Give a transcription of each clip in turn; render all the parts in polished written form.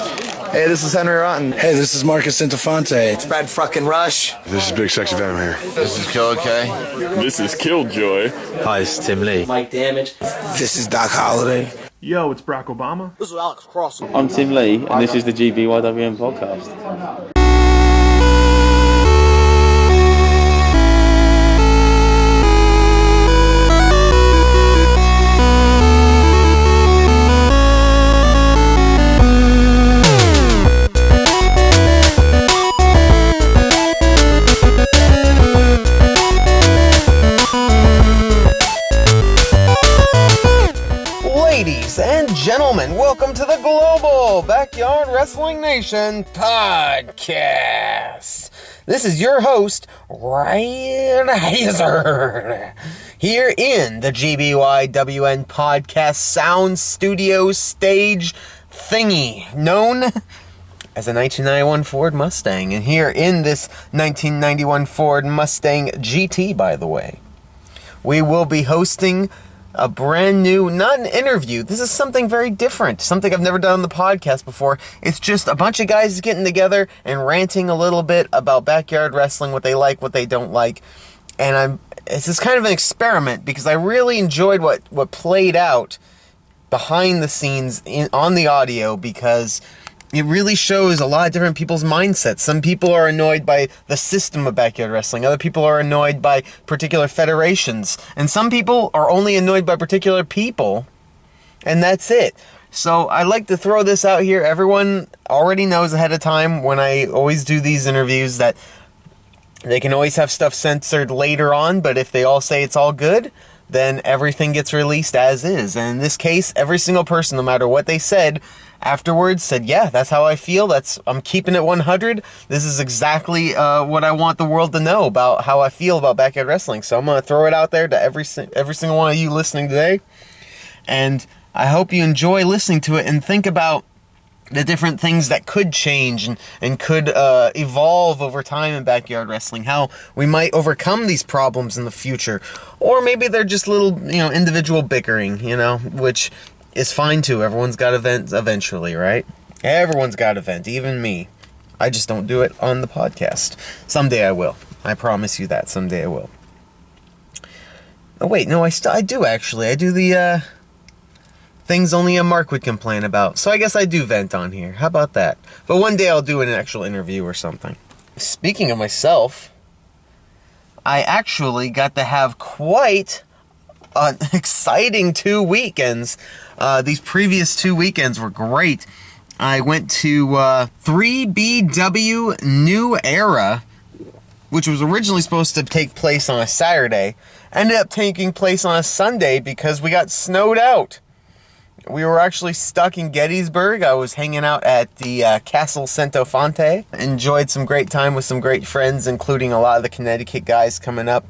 Hey, this is Henry Rotten. Hey, this is Marcus Interfonte. It's Brad fucking Rush. This is Big Sexy Venom here. This is Kill OK. This is Killjoy. Hi, it's Tim Lee. Mike Damage. This is Doc Holliday. Yo, it's Barack Obama. This is Alex Cross. I'm Tim Lee, and this is the GBYWN podcast. Ladies and gentlemen, welcome to the Global Backyard Wrestling Nation podcast. This is your host, Rad Hazard, here in the GBYWN podcast sound studio stage thingy, known as a 1991 Ford Mustang. And here in this 1991 Ford Mustang GT, by the way, we will be hosting a brand new, not an interview. This is something very different. Something I've never done on the podcast before. It's just a bunch of guys getting together and ranting a little bit about backyard wrestling, what they like, what they don't like. And it's just kind of an experiment because I really enjoyed what played out behind the scenes on the audio, because it really shows a lot of different people's mindsets. Some people are annoyed by the system of backyard wrestling. Other people are annoyed by particular federations. And some people are only annoyed by particular people. And that's it. So I like to throw this out here. Everyone already knows ahead of time when I always do these interviews that they can always have stuff censored later on. But if they all say it's all good, then everything gets released as is. And in this case, every single person, no matter what they said, afterwards said, yeah, that's how I feel. I'm keeping it 100. This is exactly what I want the world to know about how I feel about backyard wrestling. So I'm going to throw it out there to every single one of you listening today. And I hope you enjoy listening to it and think about the different things that could change and could evolve over time in backyard wrestling, how we might overcome these problems in the future. Or maybe they're just little, individual bickering, which is fine too. Everyone's got to vent eventually, right? Everyone's got to vent, even me. I just don't do it on the podcast. Someday I will. I promise you that. Someday I will. Oh wait, no, I do actually. I do the things only a Mark would complain about. So I guess I do vent on here. How about that? But one day I'll do an actual interview or something. Speaking of myself, I actually got to have quite an exciting 2 weekends. These previous 2 weekends were great. I went to 3BW New Era, which was originally supposed to take place on a Saturday. Ended up taking place on a Sunday because we got snowed out. We were actually stuck in Gettysburg. I was hanging out at the Castle Centofonte. Enjoyed some great time with some great friends, including a lot of the Connecticut guys coming up.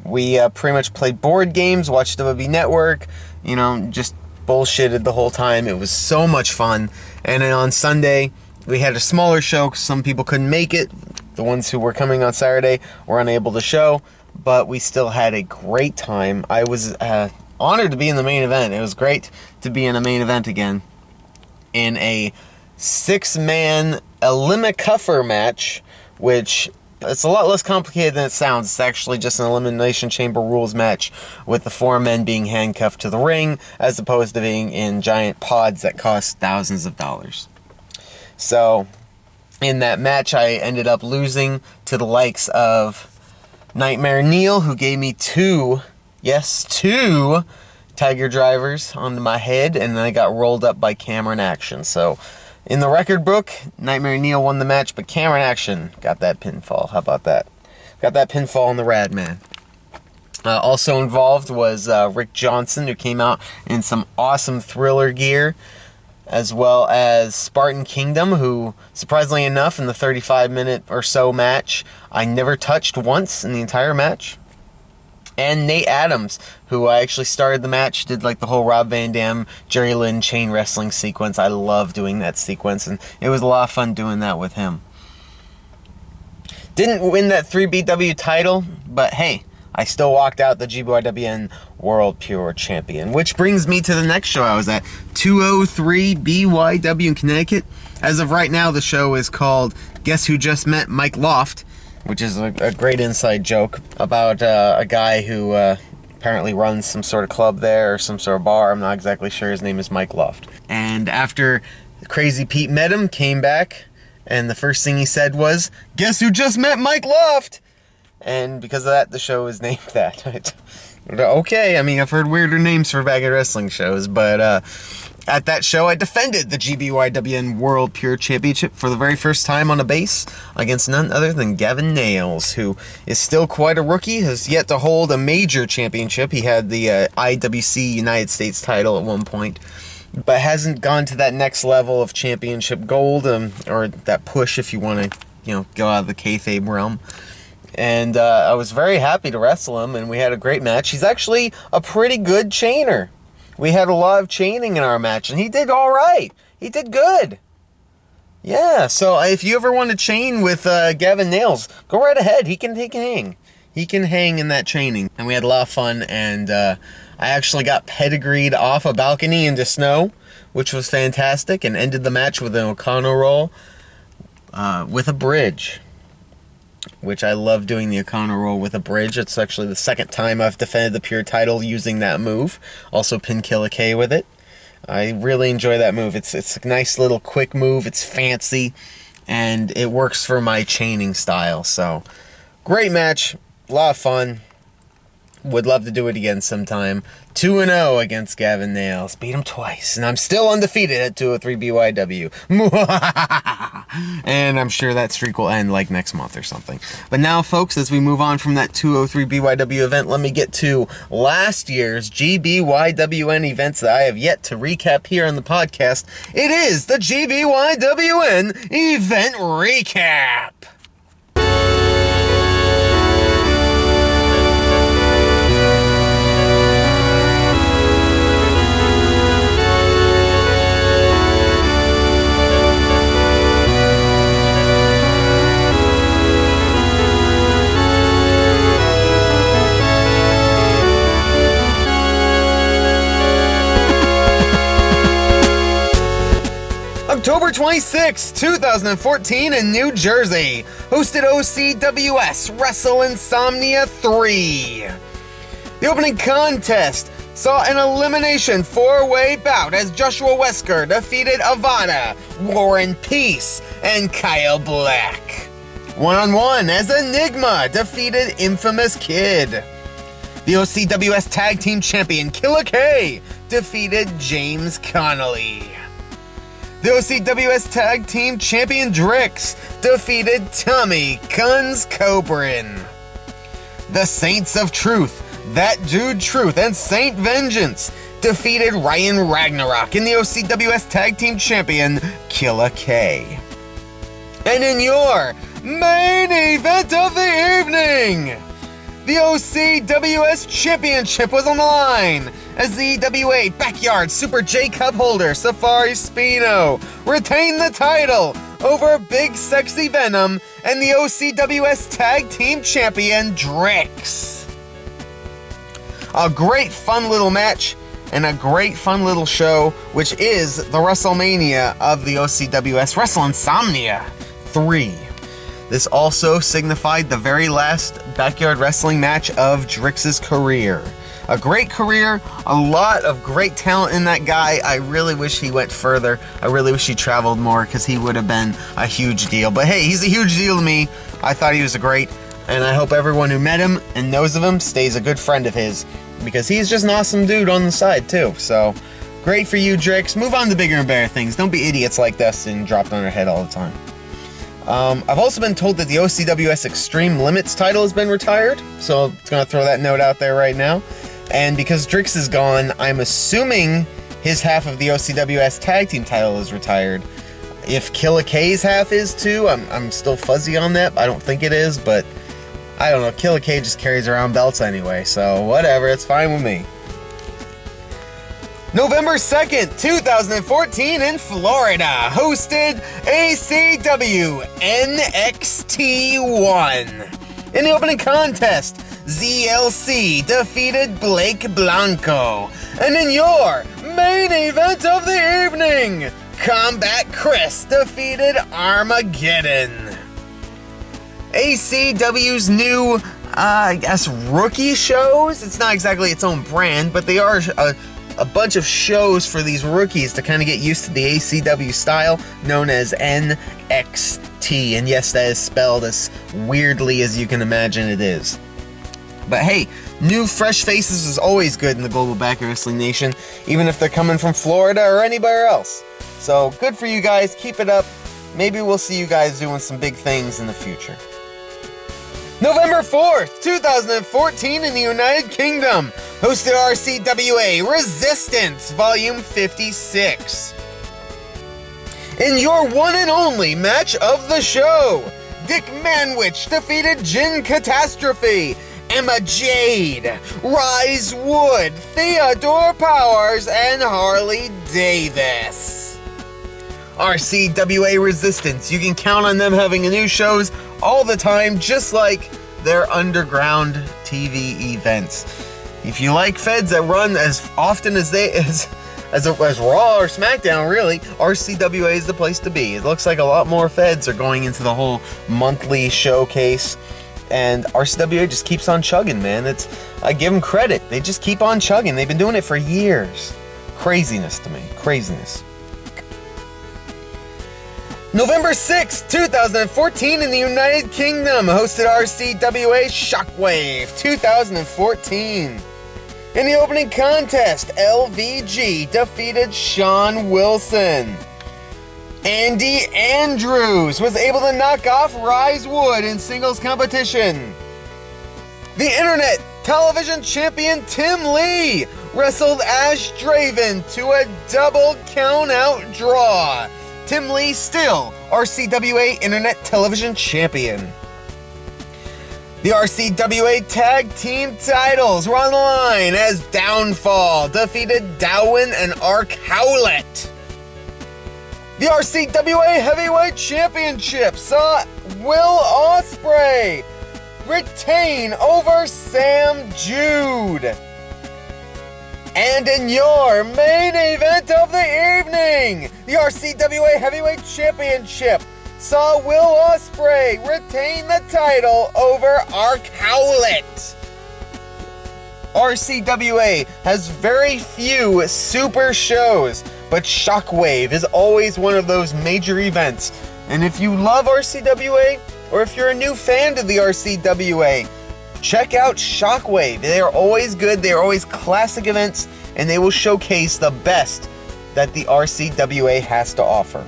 We pretty much played board games, watched WWE Network, just bullshitted the whole time. It was so much fun. And then on Sunday, we had a smaller show because some people couldn't make it. The ones who were coming on Saturday were unable to show, but we still had a great time. I was honored to be in the main event. It was great to be in a main event again in a 6-man elimicuffer match, which it's a lot less complicated than it sounds. It's actually just an Elimination Chamber rules match with the 4 men being handcuffed to the ring as opposed to being in giant pods that cost thousands of dollars. So in that match, I ended up losing to the likes of Nightmare Neil, who gave me 2 Tiger Drivers onto my head, and then I got rolled up by Cameron Action. So in the record book, Nightmare Neil won the match, but Cameron Action got that pinfall. How about that? Got that pinfall on the Rad Man. Also involved was Rick Johnson, who came out in some awesome Thriller gear, as well as Spartan Kingdom, who, surprisingly enough, in the 35-minute or so match, I never touched once in the entire match. And Nate Adams, who I actually started the match, did like the whole Rob Van Dam, Jerry Lynn chain wrestling sequence. I love doing that sequence, and it was a lot of fun doing that with him. Didn't win that 3BW title, but hey, I still walked out the GBYWN World Pure Champion. Which brings me to the next show I was at, 203 BYW in Connecticut. As of right now, the show is called Guess Who Just Met Mike Loft, which is a great inside joke about a guy who apparently runs some sort of club there or some sort of bar. I'm not exactly sure. His name is Mike Loft. And after Crazy Pete met him, came back, and the first thing he said was, "Guess who just met Mike Loft?" And because of that, the show is named that. Okay, I mean, I've heard weirder names for backyard wrestling shows, but at that show, I defended the GBYWN World Pure Championship for the very first time on a base against none other than Gavin Nails, who is still quite a rookie, has yet to hold a major championship. He had the IWC United States title at one point, but hasn't gone to that next level of championship gold, or that push if you want to, go out of the kayfabe realm. And I was very happy to wrestle him, and we had a great match. He's actually a pretty good chainer. We had a lot of chaining in our match, and he did all right. He did good. Yeah, so if you ever want to chain with Gavin Nails, go right ahead. He can hang. He can hang in that chaining. And we had a lot of fun, and I actually got pedigreed off a balcony into snow, which was fantastic, and ended the match with an O'Connell roll with a bridge, which I love doing the O'Connell roll with a bridge. It's actually the second time I've defended the Pure title using that move. Also pin Killer K with it. I really enjoy that move. It's a nice little quick move. It's fancy, and it works for my chaining style. So, great match. A lot of fun. Would love to do it again sometime. 2-0 against Gavin Nails. Beat him twice. And I'm still undefeated at 203 BYW. And I'm sure that streak will end like next month or something. But now, folks, as we move on from that 203 BYW event, let me get to last year's GBYWN events that I have yet to recap here on the podcast. It is the GBYWN Event Recap. October 26, 2014 in New Jersey, hosted OCWS Wrestle Insomnia 3. The opening contest saw an elimination 4-way bout as Joshua Wesker defeated Avada, Warren Peace, and Kyle Black. One-on-one as Enigma defeated Infamous Kid. The OCWS Tag Team Champion Killer K defeated James Connolly. The OCWS Tag Team Champion Drix defeated Tommy Guns Cobrin. The Saints of Truth, That Dude Truth, and Saint Vengeance defeated Ryan Ragnarok and the OCWS Tag Team Champion Killer K. And in your main event of the evening, the OCWS Championship was on the line as the EWA Backyard Super J Cup holder Safari Spino retained the title over Big Sexy Venom and the OCWS Tag Team Champion Drix. A great fun little match and a great fun little show, which is the WrestleMania of the OCWS Wrestle Insomnia 3. This also signified the very last backyard wrestling match of Drix's career. A great career, a lot of great talent in that guy. I really wish he went further. I really wish he traveled more, because he would have been a huge deal. But hey, he's a huge deal to me. I thought he was a great, and I hope everyone who met him and knows of him stays a good friend of his, because he's just an awesome dude on the side too. So, great for you, Drix. Move on to bigger and better things. Don't be idiots like this and dropped on our head all the time. I've also been told that the OCWS Extreme Limits title has been retired, so I'm going to throw that note out there right now. And because Drix is gone, I'm assuming his half of the OCWS Tag Team title is retired. If Killer K's half is too, I'm still fuzzy on that. I don't think it is, but I don't know. Killer K just carries around belts anyway, so whatever, it's fine with me. November 2nd, 2014 in Florida, hosted ACW NXT 1. In the opening contest, ZLC defeated Blake Blanco. And in your main event of the evening, Combat Chris defeated Armageddon. ACW's new, rookie shows. It's not exactly its own brand, but they are a bunch of shows for these rookies to kind of get used to the ACW style, known as NXT. And yes, that is spelled as weirdly as you can imagine it is. But hey, new fresh faces is always good in the Global Backyard Wrestling Nation, even if they're coming from Florida or anywhere else. So good for you guys, keep it up. Maybe we'll see you guys doing some big things in the future. November 4th, 2014 in the United Kingdom, hosted RCWA Resistance Volume 56. In your one and only match of the show, Dick Manwich defeated Jin Catastrophe, Emma Jade, Rise Wood, Theodore Powers, and Harley Davis. RCWA Resistance, you can count on them having new shows all the time, just like their underground TV events. If you like feds that run as often as Raw or SmackDown, really, RCWA is the place to be. It looks like a lot more feds are going into the whole monthly showcase, and RCWA just keeps on chugging, man. I give them credit. They just keep on chugging. They've been doing it for years. Craziness to me. Craziness. November 6th, 2014 in the United Kingdom, hosted RCWA Shockwave 2014. In the opening contest, LVG defeated Sean Wilson. Andy Andrews was able to knock off Rise Wood in singles competition. The Internet Television Champion Tim Lee wrestled Ash Draven to a double count-out draw. Tim Lee still RCWA Internet Television Champion. The RCWA Tag Team titles were on the line as Downfall defeated Dowin and Ark Howlett. The RCWA Heavyweight Championship saw Will Ospreay retain over Sam Jude. And in your main event of the evening, the RCWA Heavyweight Championship saw Will Ospreay retain the title over Ark Howlett. RCWA has very few super shows, but Shockwave is always one of those major events. And if you love RCWA, or if you're a new fan to the RCWA, check out Shockwave. They are always good, they are always classic events, and they will showcase the best that the RCWA has to offer.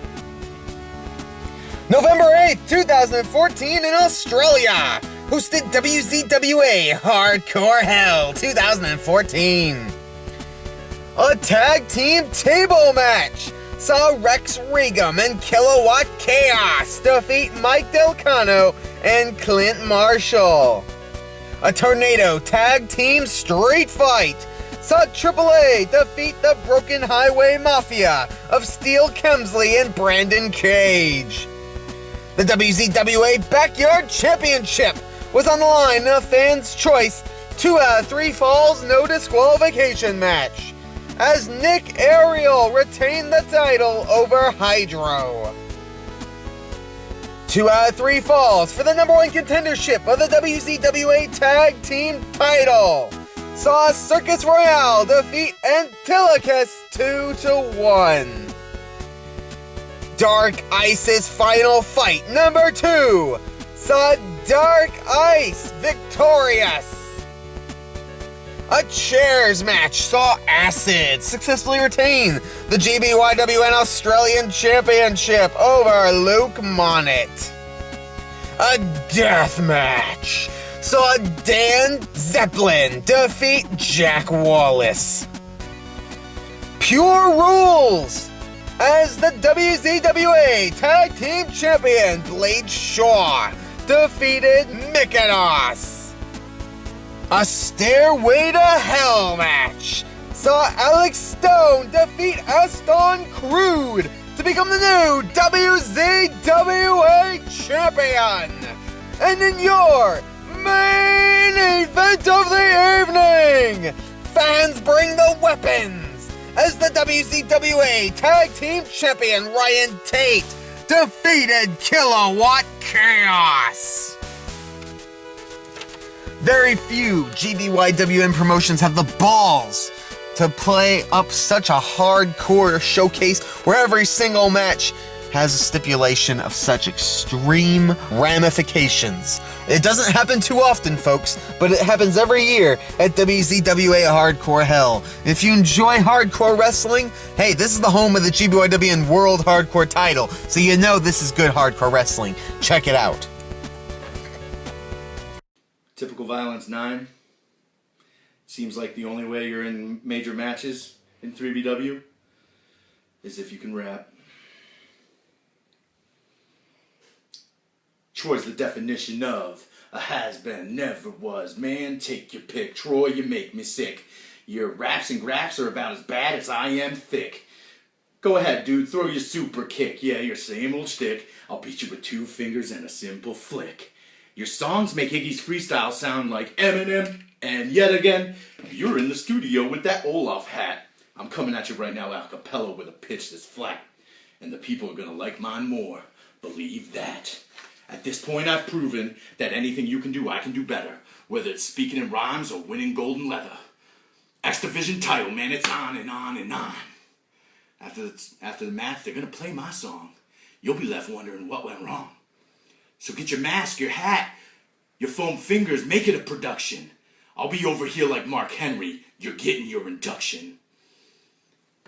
November 8th, 2014 in Australia, hosted WZWA Hardcore Hell 2014. A tag team table match saw Rex Regum and Kilowatt Chaos defeat Mike Delcano and Clint Marshall. A Tornado Tag Team Street Fight saw AAA defeat the Broken Highway Mafia of Steel Kemsley and Brandon Cage. The WZWA Backyard Championship was on the line in a fan's choice 2 out of 3 falls no disqualification match, as Nick Ariel retained the title over Hydro. 2 out of 3 falls for the number 1 contendership of the WZWA Tag Team title saw Circus Royale defeat Antilochus 2-1. Dark Ice's final fight, number 2, saw Dark Ice victorious. A chairs match saw Acid successfully retain the GBYWN Australian Championship over Luke Monnett. A death match saw Dan Zeppelin defeat Jack Wallace. Pure Rules, as the WZWA Tag Team Champion Blade Shaw defeated Mykonos. A Stairway to Hell match saw Alex Stone defeat Aston Crude to become the new WZWA Champion. And in your Main event of the evening! Fans bring the weapons as the WCWA Tag Team Champion Ryan Tate defeated Kilowatt Chaos. Very few GBYWN promotions have the balls to play up such a hardcore showcase where every single match has a stipulation of such extreme ramifications. It doesn't happen too often, folks, but it happens every year at WCWA Hardcore Hell. If you enjoy hardcore wrestling, hey, this is the home of the GBYWN World Hardcore title, so you know this is good hardcore wrestling. Check it out. Typical Violence 9. Seems like the only way you're in major matches in 3BW is if you can rap. Troy's the definition of a has-been, never was. Man, take your pick. Troy, you make me sick. Your raps and graps are about as bad as I am thick. Go ahead, dude, throw your super kick. Yeah, your same old shtick. I'll beat you with 2 fingers and a simple flick. Your songs make Iggy's freestyle sound like Eminem. And yet again, you're in the studio with that Olaf hat. I'm coming at you right now a cappella with a pitch that's flat. And the people are gonna like mine more. Believe that. At this point, I've proven that anything you can do, I can do better. Whether it's speaking in rhymes or winning golden leather. X Division title, man, it's on and on and on. After the match, they're gonna play my song. You'll be left wondering what went wrong. So get your mask, your hat, your foam fingers, make it a production. I'll be over here like Mark Henry. You're getting your induction.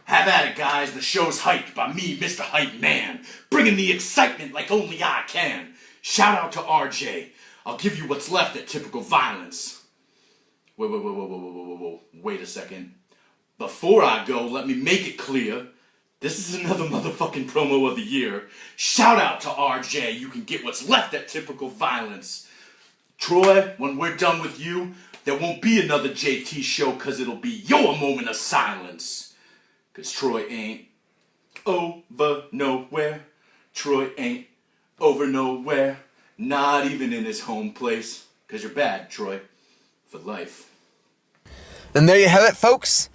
Have at it, guys. The show's hyped by me, Mr. Hype Man. Bringing the excitement like only I can. Shout out to RJ. I'll give you what's left at Typical Violence. Whoa. Wait a second. Before I go, let me make it clear. This is another motherfucking promo of the year. Shout out to RJ. You can get what's left at Typical Violence. Troy, when we're done with you, there won't be another JT show because it'll be your moment of silence. Because Troy ain't over nowhere. Troy ain't over nowhere. Not even in his home place. Because you're bad, Troy. For life. And there you have it, folks.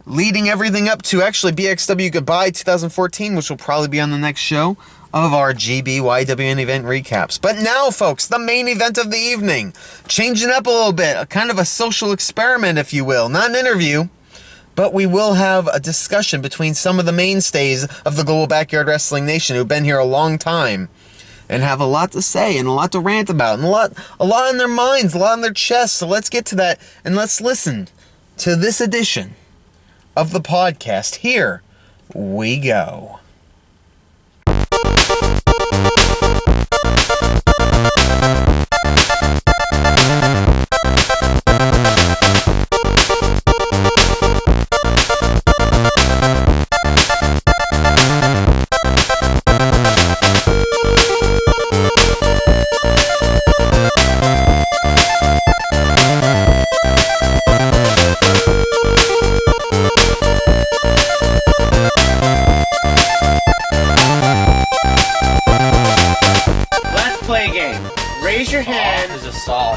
Leading everything up to actually BXW Goodbye 2014, which will probably be on the next show of our GBYWN event recaps. But now, folks, the main event of the evening. Changing up a little bit. A kind of a social experiment, if you will. Not an interview. But we will have a discussion between some of the mainstays of the Global Backyard Wrestling Nation who've been here a long time and have a lot to say and a lot to rant about and a lot on their minds, a lot on their chests. So let's get to that and let's listen to this edition of the podcast. Here we go.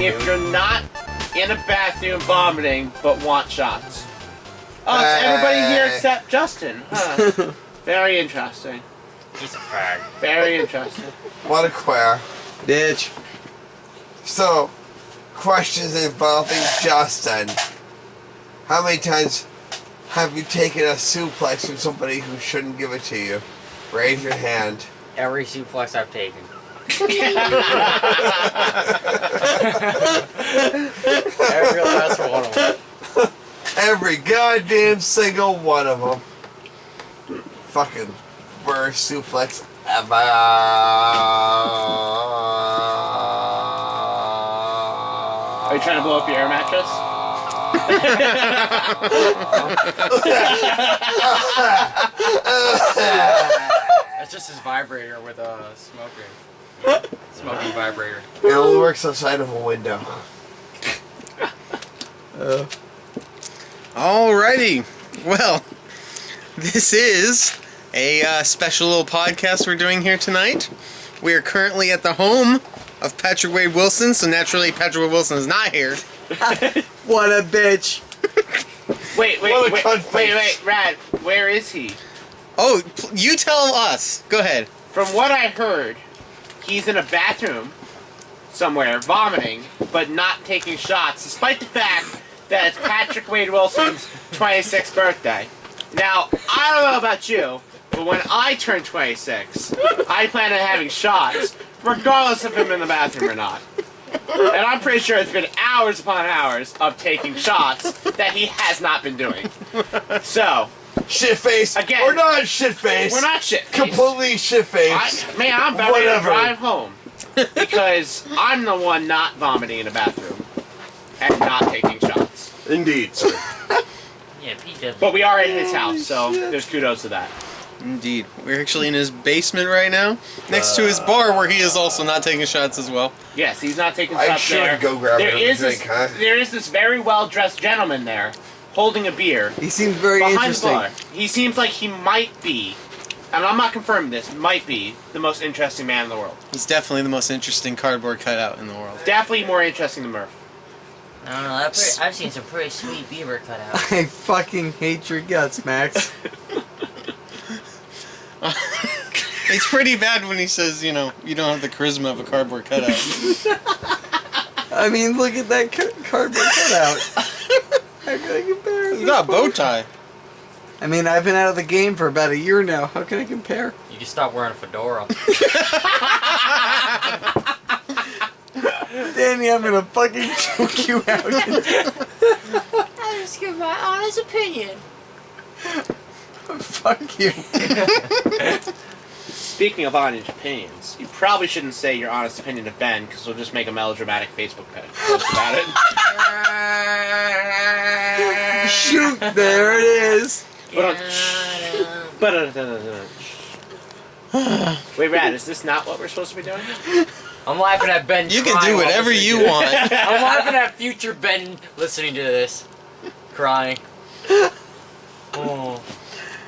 If you're not in a bathroom vomiting, but want shots. Oh, it's everybody here except Justin. Huh. Very interesting. He's a fag. Very interesting. What a queer. Bitch. So, questions involving Justin. How many times have you taken a suplex from somebody who shouldn't give it to you? Raise your hand. Every suplex I've taken. Every last one of them. Every goddamn single one of them. Fucking worst suplex ever. Are you trying to blow up your air mattress? That's just his vibrator with a smoking vibrator. It only works outside of a window. Alrighty. Well, this is a special little podcast we're doing here tonight. We are currently at the home of Patrick Wade Wilson, so naturally Patrick Wade Wilson is not here. What a bitch. Wait, Rad, where is he? Oh, you tell us. Go ahead. From what I heard, he's in a bathroom somewhere, vomiting, but not taking shots, despite the fact that it's Patrick Wade Wilson's 26th birthday. Now, I don't know about you, but when I turn 26, I plan on having shots, regardless if I'm in the bathroom or not. And I'm pretty sure it's been hours upon hours of taking shots that he has not been doing. So, Shit-face. Again, we're not shit-face. we're not shit-faced. Completely shit-face. Man, I'm about ready to Whatever. drive home. Because I'm the one not vomiting in a bathroom and not taking shots. Indeed, sir. Yeah, Pete does. But we are at his house, so there's kudos to that. Indeed. We're actually in his basement right now, next to his bar where he is also not taking shots as well. Yes, he's not taking I shots should there. go grab There him a is drink, this, huh? there is this very well-dressed gentleman there, holding a beer He seems very behind interesting. the bar. He seems like he might be, and I'm not confirming this, might be the most interesting man in the world. He's definitely the most interesting cardboard cutout in the world. Definitely more interesting than Murph. I don't know. I've seen some pretty sweet beaver cutouts. I fucking hate your guts, Max. It's pretty bad when he says, you know, you don't have the charisma of a cardboard cutout. I mean, look at that cardboard cutout. How can I compare? You got a bow tie. I mean, I've been out of the game for about a year now. How can I compare? You can stop wearing a fedora. Danny, I'm gonna fucking choke you out. I just give my honest opinion. Fuck you. Speaking of honest opinions, you probably shouldn't say your honest opinion to Ben, because we'll just make a melodramatic Facebook post about it. Shoot, there it is. Wait, Rad, is this not what we're supposed to be doing? I'm laughing at Ben. You can crying do while whatever listening you to it. want. I'm laughing at future Ben listening to this, crying. Oh,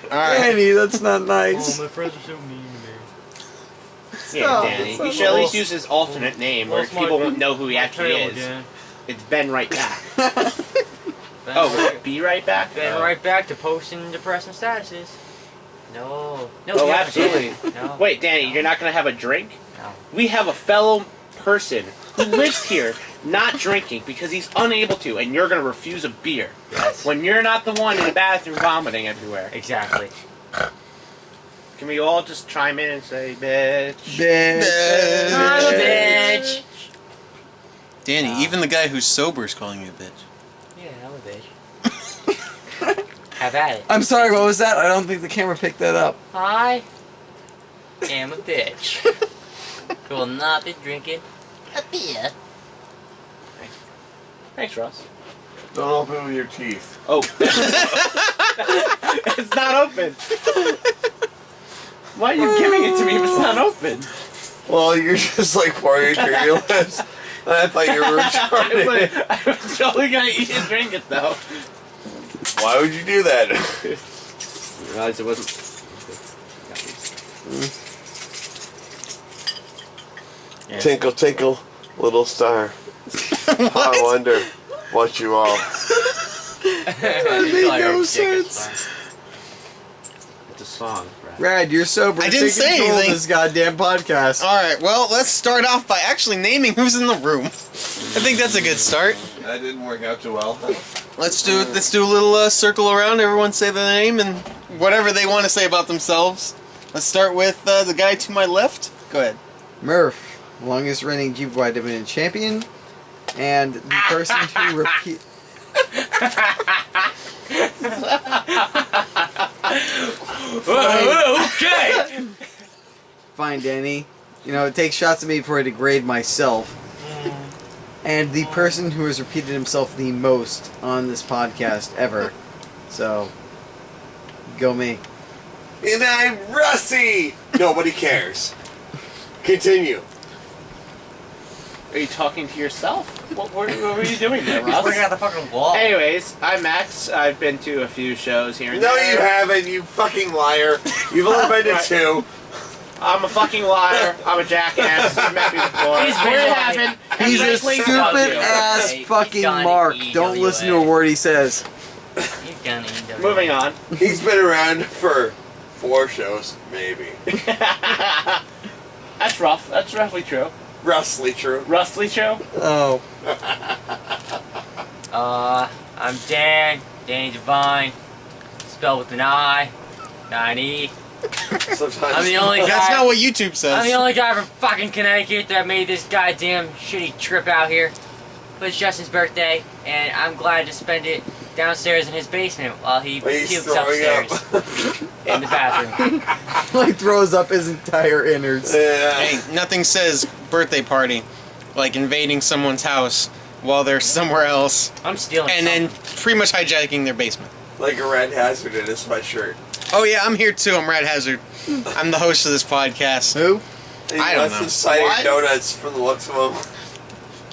Alright. Danny, that's not nice. my friends are so mean to me. Yeah, Stop, Danny. it's He should at least use his alternate name, where Lost my people won't know who he actually tail is. again. It's Ben Right Back. Ben Oh, right, be right back? Ben right back to posting depressing statuses. No. No. Oh, yeah, absolutely. No. Wait, Danny, you're not going to have a drink? No. We have a fellow person who lives here not drinking because he's unable to, and you're going to refuse a beer. Yes. When you're not the one in the bathroom vomiting everywhere. Exactly. Can we all just chime in and say, bitch? Bitch. I'm a bitch. Danny, even the guy who's sober is calling you a bitch. Yeah, I'm a bitch. Have at it. I'm sorry, what was that? I don't think the camera picked that up. I am a bitch. Who will not be drinking a beer. Thanks, Russ. Don't open it with your teeth. Oh. It's not open. Why are you giving it to me if it's not open? Well, you're just like pouring it through your lips. And I thought you were retarded. I was totally going to eat and drink it, though. Why would you do that? I realized it wasn't. Yeah. Tinkle, tinkle, little star. I wonder what you all. That made no sense. It's a song, right? Rad, you're sober. I didn't Take say control of anything. this goddamn podcast. Alright, well, let's start off by actually naming who's in the room. I think that's a good start. That didn't work out too well. Let's do a little circle around. Everyone say their name and whatever they want to say about themselves. Let's start with the guy to my left. Go ahead. Murph, longest reigning GBYWN champion, and the person who repeat. Okay! Fine, Danny. You know, it takes shots at me before I degrade myself. And the person who has repeated himself the most on this podcast ever. So, go me. And I'm Russie! Nobody cares. Continue. Are you talking to yourself? What were you doing there, He's Russ? working out the fucking wall. Anyways, I'm Max. I've been to a few shows here and No, there. you haven't, you fucking liar. You've only been to Right. 2. I'm a fucking liar. I'm a jackass. You've met me before. He's There you been have it. He's a Exactly. stupid Fuck you. ass He's fucking done Mark. EWA. Don't listen to a word he says. You've done EWA. Moving on. He's been around for 4 shows, maybe. That's rough. That's roughly true. Roughly true. Roughly true? Oh. I'm Dan Devine, spelled with an I, not an E. Sometimes I'm the only guy. That's not what YouTube says. I'm the only guy from fucking Connecticut that made this goddamn shitty trip out here. But it's Justin's birthday, and I'm glad to spend it downstairs in his basement while he He's pukes throwing upstairs up. in the bathroom. Like throws up his entire innards. Yeah. Hey, nothing says birthday party like invading someone's house while they're somewhere else I'm stealing and then something. pretty much hijacking their basement. Like a Rad Hazard in a sweatshirt. Oh yeah, I'm here too. I'm Rad Hazard. I'm the host of this podcast. Who? I don't That's know. the cider What? donuts from the looks of them.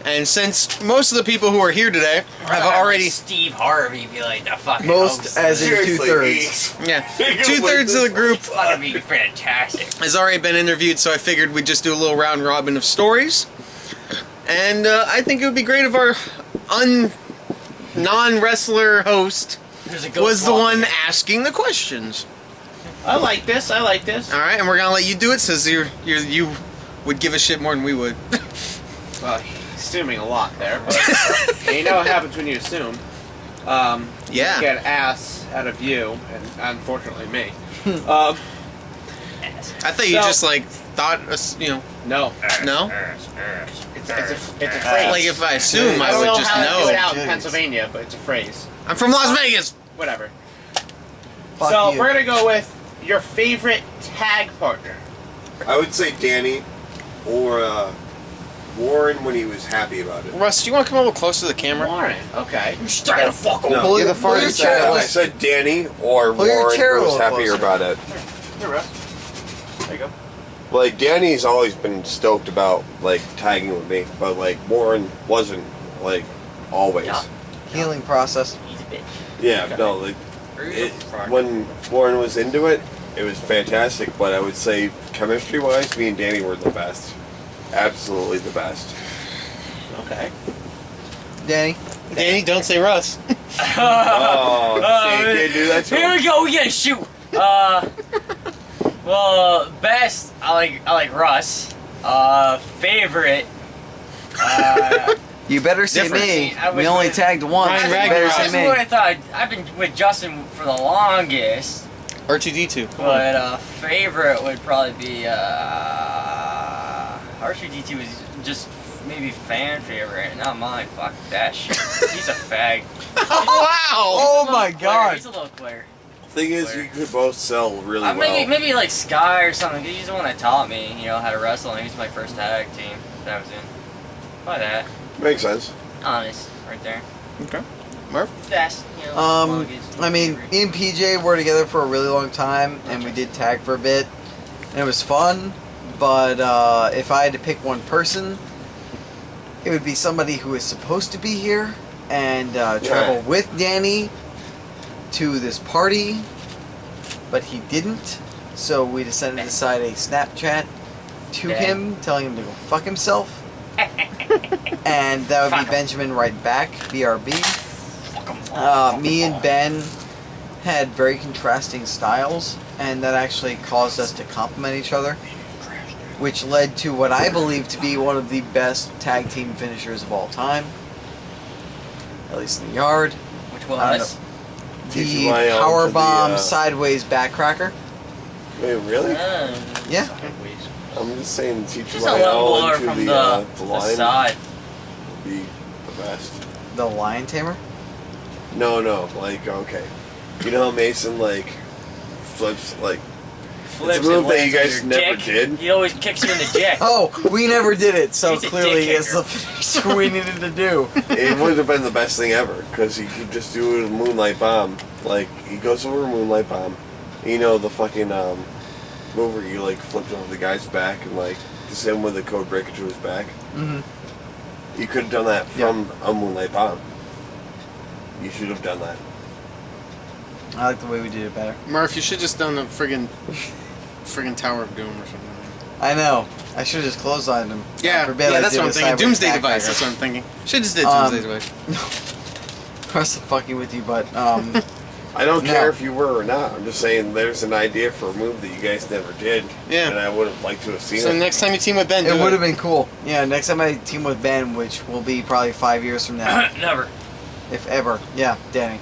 And since most of the people who are here today have already, Steve Harvey be like the fucking Most host. as in Seriously, 2/3. yeah, 2/3 of the group Fucking be fantastic. has already been interviewed, so I figured we'd just do a little round robin of stories. And I think it would be great if our non-wrestler host There's a ghost was the walking. one asking the questions. I like this. I like this. All right, and we're gonna let you do it since you would give a shit more than we would. Well, assuming a lot there. But you know what happens when you assume. Yeah. You get ass out of you, and unfortunately me. I thought you So- just like thought, No. no. It's a phrase. Like if I assume, I don't would know just how to do it out in Jeez. Pennsylvania, but it's a phrase. I'm from Las Vegas. Whatever. Fuck So you. we're gonna go with your favorite tag partner. I would say Danny or Warren when he was happy about it. Russ, do you want to come a little closer to the camera? Warren. Okay. Trying to fuck him. No. Pull You're your, the pull your farthest chair. I Let's- said Danny or Pull your Warren chair a who was little happier closer. about it. Here, Russ. There you go. Like Danny's always been stoked about like tagging with me, but like Warren wasn't like always. Yeah. Healing process. He's a bitch. Yeah, Okay. no, like when Warren was into it, it was fantastic. But I would say chemistry-wise, me and Danny were the best. Absolutely the best. Okay. Danny. Danny, don't say Russ. Oh, see, you can't do that to Here him. we go. We gotta shoot. Well, best. I like Russ. Favorite. You better say Different. me. I was We only with- tagged once. Ryan You better Ragnarok. say That's me. what I thought. I've been with Justin for the longest, R2D2. Come on. but favorite would probably be R2D2 is just maybe fan favorite, not mine. Fuck that shit. He's a fag. Wow! Oh He's a my little player. god. He's a little player. Thing is, you could both sell really well. Maybe like Sky or something. 'Cause he's the one that taught me, how to wrestle, and he's my first tag team that I was in. By that, Makes sense. honest, right there. Okay. Murph? That's I mean, me and PJ were together for a really long time, and we did tag for a bit, and it was fun. But if I had to pick one person, it would be somebody who is supposed to be here and travel with Danny to this party, but he didn't. So we decided to send a Snapchat to him, telling him to go fuck himself. And that would be Benjamin right back, BRB. Me and Ben had very contrasting styles, and that actually caused us to complement each other, which led to what I believe to be one of the best tag team finishers of all time, at least in the yard. Which I don't was? know. The TGYL to powerbomb the, sideways backcracker. Wait, really? Yeah. I'm just saying, teach Just a level YL blower into from the the line side. would be the best. The lion tamer. No, like, okay. You know how Mason, like, flips, like, Flips it's a move and that you lands guys on your never dick. did? He always kicks you in the dick. Oh, we never did it, so He's a clearly dick it's the finisher we needed to do. It would have been the best thing ever, because he could just do it with a Moonlight Bomb. Like, he goes over a Moonlight Bomb. The fucking, move where you, like, flip over the guy's back and, like, just hit him with a code breaker to his back. Mm-hmm. You could have done that from a Moonlight Bomb. You should have done that. I like the way we did it better. Murph, you should just done the friggin' Tower of Doom or something. I know. I should have just closed on him. Yeah, Forbid I that's did what I'm a thinking. sideways Doomsday backfire. device. That's what I'm thinking. Should just did Doomsday device. Russ, I'm fucking with you, but I don't No. care if you were or not. I'm just saying there's an idea for a move that you guys never did. Yeah. And I would have liked to have seen So it. next time you team with Ben, it do would have been cool. Yeah, next time I team with Ben, which will be probably 5 years from now, Never. if ever. Yeah, Danny.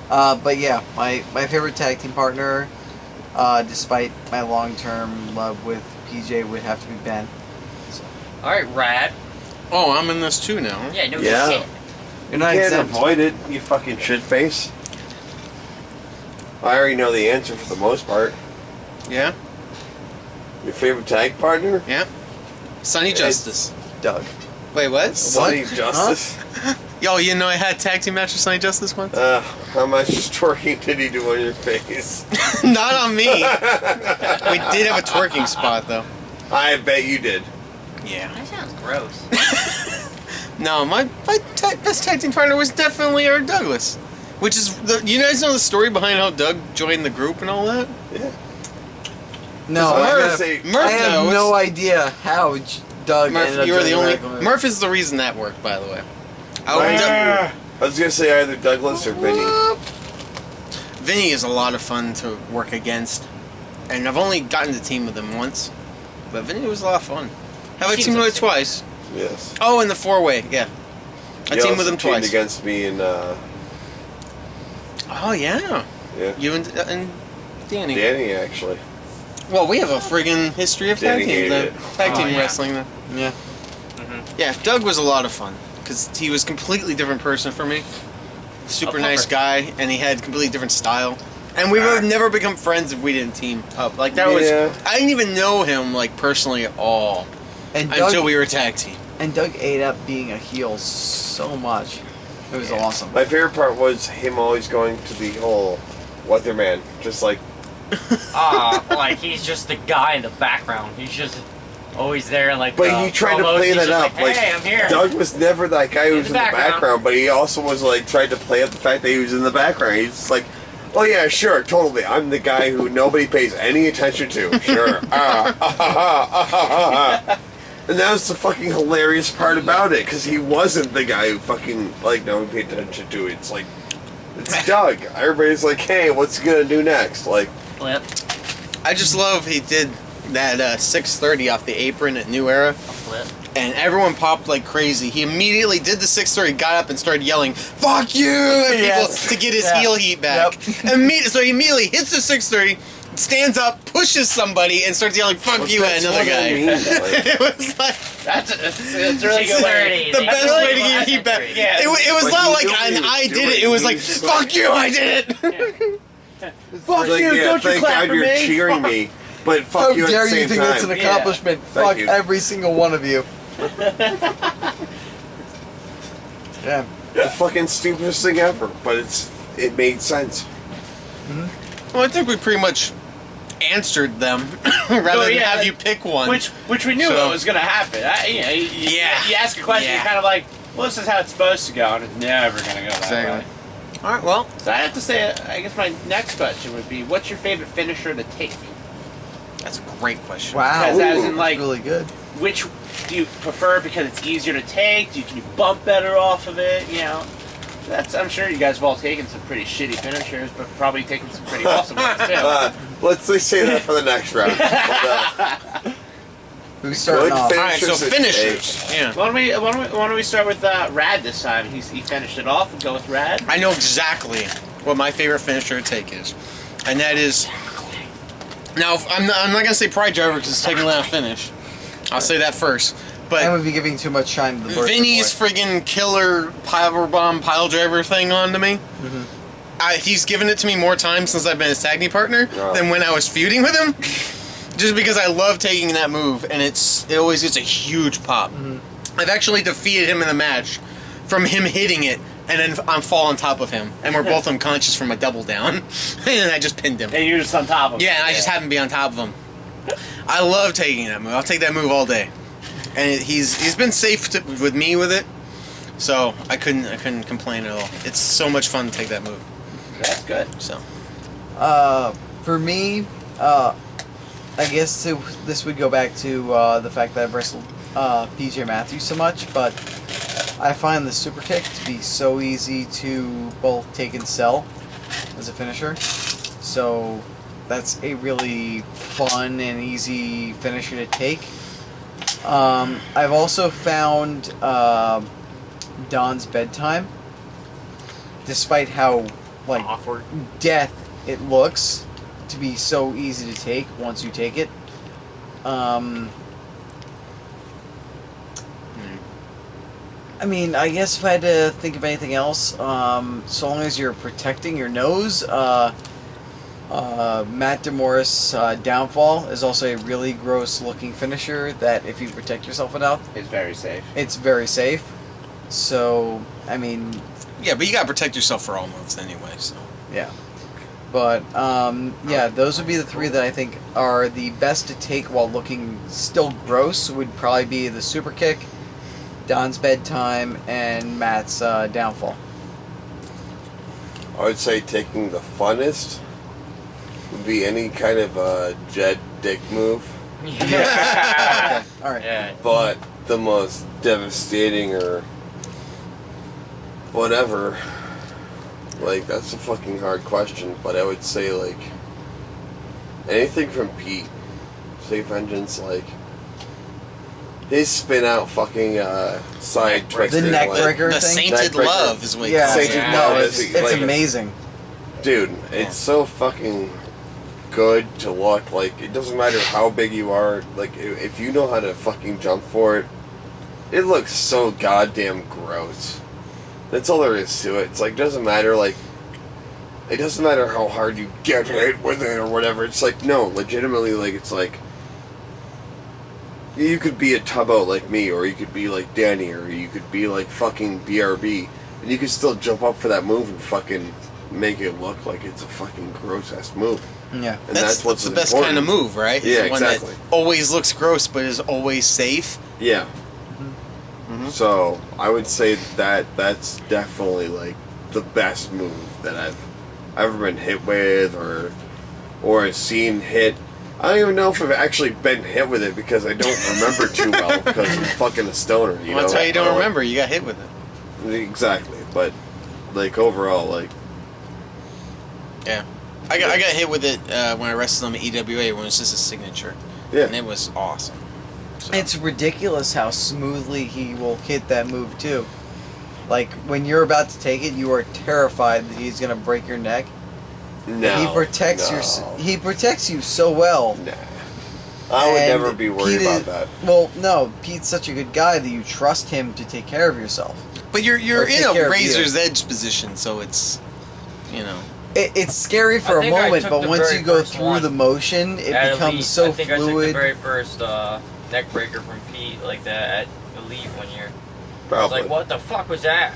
But yeah, my favorite tag team partner, despite my long-term love with PJ, would have to be Ben. Alright, Rad. Oh, I'm in this too now. Yeah, no Yeah. shit. You're not You can't exempt. avoid it, you fucking shitface. I already know the answer for the most part. Yeah? Your favorite tag partner? Yeah? Sonny Justice. Doug. Wait, what? Sonny Justice? Yo, you know I had a tag team match with Sonny Justice once? How much twerking did he do on your face? Not on me. We did have a twerking spot, though. I bet you did. Yeah. That sounds gross. No, my best tag team partner was definitely Eric Douglas. Which is, you guys know the story behind how Doug joined the group and all that? Yeah. No, I was gonna Murph, say, Murph I have knows. no idea how Doug ended Murph, up you were the joining only. American Murph is the reason that worked, by the way. I was gonna say either Douglas or Vinny. Vinny is a lot of fun to work against, and I've only gotten to team with him once, but Vinny was a lot of fun. Have I Seems teamed with like him twice? Yes. Oh, in the 4-way, yeah. I He teamed with also him teamed twice. against me in, Oh yeah, yeah. you and Danny. Danny, actually. Well, we have a friggin' history of tag Danny team hated then. it. Tag team Oh, yeah. wrestling then. Yeah. Yeah, Doug was a lot of fun because he was a completely different person for me. Super A nice pupper. guy, and he had completely different style. And we would have never become friends if we didn't team up. Like that Yeah. was, I didn't even know him like personally at all And until Doug, we were tag team. and Doug ate up being a heel so much. It was awesome. My favorite part was him always going to the whole weatherman, just like, Like he's just the guy in the background. He's just always there, like. but he tried to promos, play he's that just up. Like, hey, I'm here. Doug was never that guy who was in the background, but he also was like tried to play up the fact that he was in the background. He's just like, oh yeah, sure, totally. I'm the guy who nobody pays any attention to. Sure. And that was the fucking hilarious part about it, because he wasn't the guy who fucking like nobody paid attention to. It's like, it's Doug. Everybody's like, hey, what's he gonna do next? Like, Flip. I just love he did that 630 off the apron at New Era, Flip. and everyone popped like crazy. He immediately did the 630, got up and started yelling "fuck you" at people Yes. to get his Yeah. heel heat back. So he immediately hits the 630, stands up, pushes somebody, and starts yelling "fuck you" at that's another what I guy. mean, like- It was like That's really good way. the best way to get your heat back. Yeah. It was But not he like knew what he was I did doing. it. It was He like was just "fuck you, I did it." Fuck like, you! yeah, Don't you thank clap God for you're me! cheering me, but fuck How you at dare the same you think time. that's an accomplishment? Fuck you. every single one of you. Yeah. The fucking stupidest thing ever, but it made sense. Well, I think we pretty much answered them rather than have you pick one. Which we knew So- what was going to happen. Yeah. You ask a question, Yeah. you're kind of like, well, this is how it's supposed to go, and it's never going to go that Exactly. way. All right, well, So I have to say, I guess my next question would be, what's your favorite finisher to take? that's a great question. Wow. As in, That's like, really good. which do you prefer because it's easier to take? Can you bump better off of it? You know, I'm sure you guys have all taken some pretty shitty finishers, but probably taken some pretty awesome ones too. Let's say that for the next round. But, Who's starting good off? All right, so finishers. finishers. Yeah. Why don't we start with Rad this time? He finished it off. We'll go with Rad. I know exactly what my favorite finisher to take is, and that is. Now, I'm not gonna say Pride Driver because it's technically not a finish. I'll say that first. I But would be giving too much shine to the birthday Vinny's boy. friggin' killer powerbomb pile driver thing on to me. He's given it to me more times since I've been his tag team partner than when I was feuding with him. Just because I love taking that move, and it always gets a huge pop. I've actually defeated him in a match from him hitting it, and then I'm fall on top of him, and we're both unconscious from a double down, and then I just pinned him. And you're just on top of it. Yeah, and I just happen to be on top of him. I love taking that move. I'll take that move all day, and he's been safe with me with it, so I couldn't complain at all. It's so much fun to take that move. That's good. So For me, I guess this would go back to the fact that I've wrestled PJ Matthews so much, but I find the super kick to be so easy to both take and sell as a finisher. So that's a really fun and easy finisher to take. I've also found Don's bedtime, despite how like Awkward. death it looks, to be so easy to take once you take it. I mean, I guess if I had to think of anything else, so long as you're protecting your nose, Matt DeMorris Downfall is also a really gross looking finisher that if you protect yourself enough, It's very safe. it's very safe. So, I mean, Yeah, but you gotta protect yourself for all months anyway, so. yeah. But, yeah, those would be the three that I think are the best to take while looking still gross. Would probably be the super kick, Don's bedtime, and Matt's downfall. I would say taking the funnest would be any kind of jet dick move, Yeah. Alright. Yeah. but the most devastating or whatever, like, that's a fucking hard question, but I would say, like, anything from Pete, say Vengeance, like, his spin out fucking side twister. The neck like, breaker The thing? Sainted Neckbreaker. Love is what you Yeah, call it. Sainted Yeah. Love no, is it's like, amazing. dude, it's so fucking good to look. Like, it doesn't matter how big you are. Like, if you know how to fucking jump for it, it looks so goddamn gross. That's all there is to it. It's like, doesn't matter, like, it doesn't matter how hard you get hit with it or whatever. It's like, no, legitimately, like, it's like, you could be a tubbo like me, or you could be like Danny, or you could be like fucking BRB, and you could still jump up for that move and fucking make it look like it's a fucking gross ass move. Yeah. And That's what's the best important. kind of move, right? Yeah, the one exactly. that always looks gross but is always safe. Yeah. Mm-hmm. So I would say that's definitely like the best move that I've ever been hit with or seen hit. I don't even know if I've actually been hit with it because I don't remember too well because I'm fucking a stoner. You Well, that's know? why you don't I remember. You got hit with it. Exactly, but like overall, like Yeah. I got hit with it when I wrestled him at EWA when it was just a signature. yeah, And it was awesome. So. It's ridiculous how smoothly he will hit that move too. Like when you're about to take it, you are terrified that he's gonna break your neck. no, He protects he protects you so well. Nah, I would And never be worried Pete about is- that. Well, no, Pete's such a good guy that you trust him to take care of yourself. But you're Or in take care a of razor's edge position, so it's, you know. It's scary for I a think I moment, took but the once very you go first through one. the motion, it At becomes Elite, so I think I took the fluid. very first neck breaker from Pete like that at Elite one year. I was Probably. like, what the fuck was that?